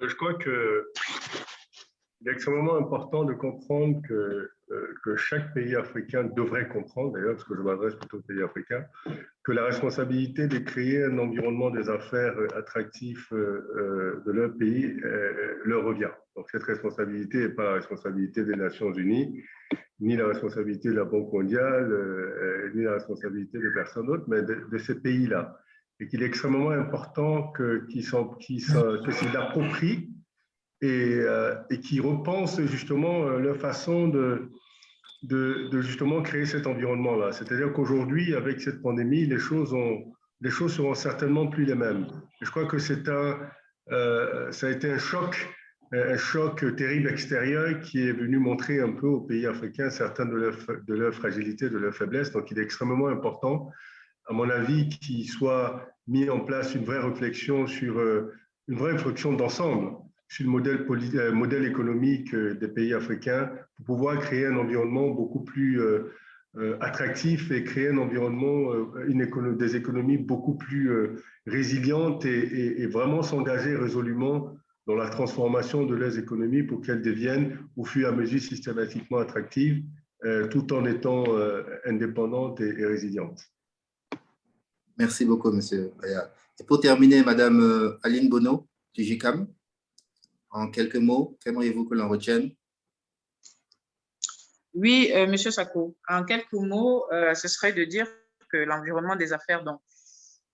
Je crois qu'il est extrêmement important de comprendre que chaque pays africain devrait comprendre, d'ailleurs, parce que je m'adresse plutôt aux pays africains, que la responsabilité de créer un environnement des affaires attractif de leur pays leur revient. Donc cette responsabilité n'est pas la responsabilité des Nations Unies, ni la responsabilité de la Banque mondiale, ni la responsabilité de personne d'autre, mais de ces pays-là. Et qu'il est extrêmement important qu'ils s'y l'approprient et qu'ils repensent justement leur façon de justement créer cet environnement-là. C'est-à-dire qu'aujourd'hui, avec cette pandémie, les choses seront certainement plus les mêmes. Et je crois que ça a été un choc terrible extérieur qui est venu montrer un peu aux pays africains certaines de leur fragilité, de leur faiblesse. Donc, il est extrêmement important, à mon avis, qu'il soit mis en place une vraie réflexion d'ensemble sur le modèle économique des pays africains pour pouvoir créer un environnement beaucoup plus attractif et créer un environnement, des économies beaucoup plus résilientes et vraiment s'engager résolument dans la transformation de leurs économies pour qu'elles deviennent au fur et à mesure systématiquement attractives tout en étant indépendantes et résilientes. Merci beaucoup, M. Baya. Et pour terminer, Mme Aline Bono, du GICAM, en quelques mots, qu'aimeriez-vous que l'on retienne? Oui, M. Sako, en quelques mots, ce serait de dire que l'environnement des affaires, donc,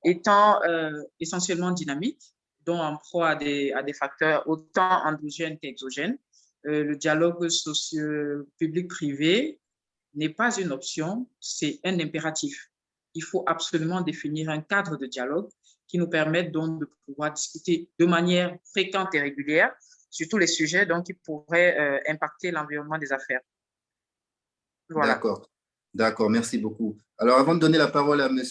étant essentiellement dynamique, dont en proie à des facteurs autant endogènes qu'exogènes, le dialogue socio-public-privé n'est pas une option, c'est un impératif. Il faut absolument définir un cadre de dialogue qui nous permette donc de pouvoir discuter de manière fréquente et régulière sur tous les sujets donc, qui pourraient impacter l'environnement des affaires. Voilà. D'accord, merci beaucoup. Alors, avant de donner la parole à M.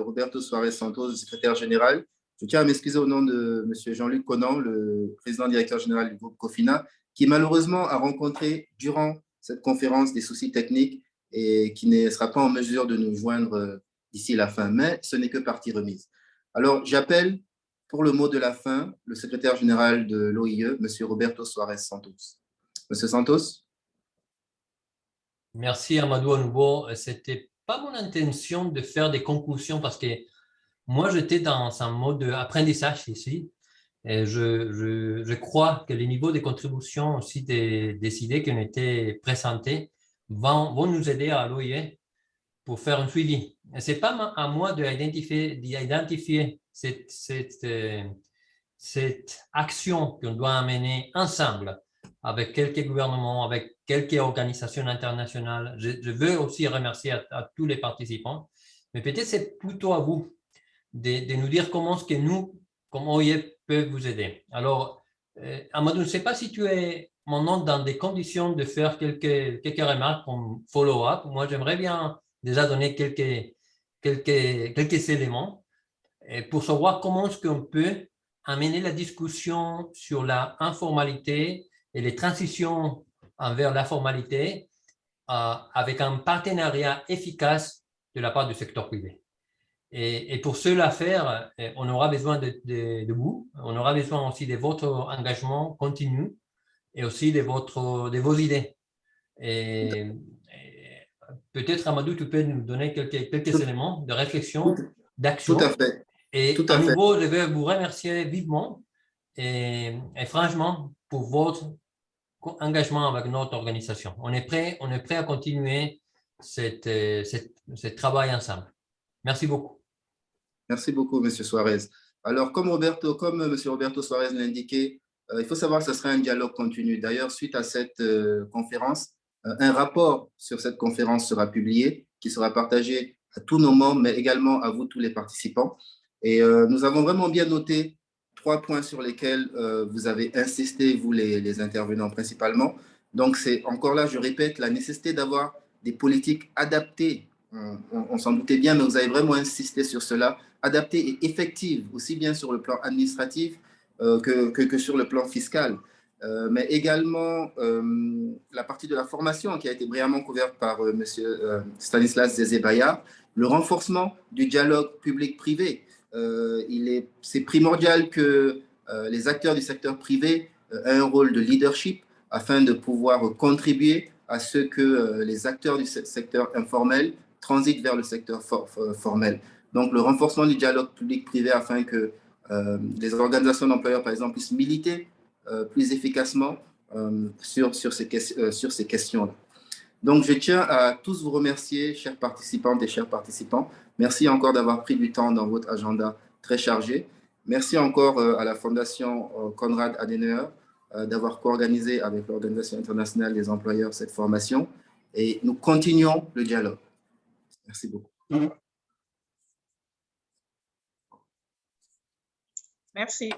Roberto Suarez Santos, le secrétaire général, je tiens à m'excuser au nom de M. Jean-Luc Conan, le président directeur général du groupe Cofina, qui malheureusement a rencontré durant cette conférence des soucis techniques et qui ne sera pas en mesure de nous joindre d'ici la fin, mais ce n'est que partie remise. Alors, j'appelle pour le mot de la fin le secrétaire général de l'OIE, M. Roberto Suarez Santos. M. Santos? Merci Amadou à nouveau. Ce n'était pas mon intention de faire des conclusions parce que moi, j'étais dans un mode d'apprentissage ici. Et je crois que les niveaux de contribution aussi des idées qui ont été présentées vont nous aider à l'OIE pour faire un suivi. Ce n'est pas à moi d'identifier cette action qu'on doit amener ensemble avec quelques gouvernements, avec quelques organisations internationales. Je veux aussi remercier à tous les participants, mais peut-être c'est plutôt à vous de nous dire comment est-ce que nous, comme OIF, peut vous aider. Alors, Amadou, je ne sais pas si tu es maintenant dans des conditions de faire quelques remarques comme follow-up. Moi, j'aimerais bien déjà donner quelques éléments pour savoir comment est-ce qu'on peut amener la discussion sur la informalité et les transitions vers la formalité avec un partenariat efficace de la part du secteur privé. Et pour cela faire, on aura besoin de vous, on aura besoin aussi de votre engagement continu et aussi de vos idées. Et peut-être, Amadou, tu peux nous donner quelques éléments de réflexion, d'action. Tout à fait. Et à nouveau, je vais vous remercier vivement et franchement pour votre engagement avec notre organisation. On est prêt à continuer ce travail ensemble. Merci beaucoup. Merci beaucoup, M. Suarez. Alors, comme M. Roberto Suarez l'a indiqué, il faut savoir que ce sera un dialogue continu. D'ailleurs, suite à cette conférence, un rapport sur cette conférence sera publié, qui sera partagé à tous nos membres, mais également à vous, tous les participants. Et nous avons vraiment bien noté 3 points sur lesquels vous avez insisté, vous les intervenants principalement. Donc, c'est encore là, je répète, la nécessité d'avoir des politiques adaptées. On s'en doutait bien, mais vous avez vraiment insisté sur cela, adaptées et effectives, aussi bien sur le plan administratif que sur le plan fiscal. Mais également la partie de la formation qui a été brillamment couverte par M. Stanislas Zezé-Bayard, le renforcement du dialogue public-privé. C'est primordial que les acteurs du secteur privé aient un rôle de leadership afin de pouvoir contribuer à ce que les acteurs du secteur informel transitent vers le secteur formel. Donc, le renforcement du dialogue public-privé afin que les organisations d'employeurs, par exemple, puissent militer plus efficacement sur ces questions-là. Donc, je tiens à tous vous remercier, chères participantes et chers participants. Merci encore d'avoir pris du temps dans votre agenda très chargé. Merci encore à la Fondation Konrad Adenauer d'avoir co-organisé avec l'Organisation internationale des employeurs cette formation. Et nous continuons le dialogue. Merci beaucoup. Merci.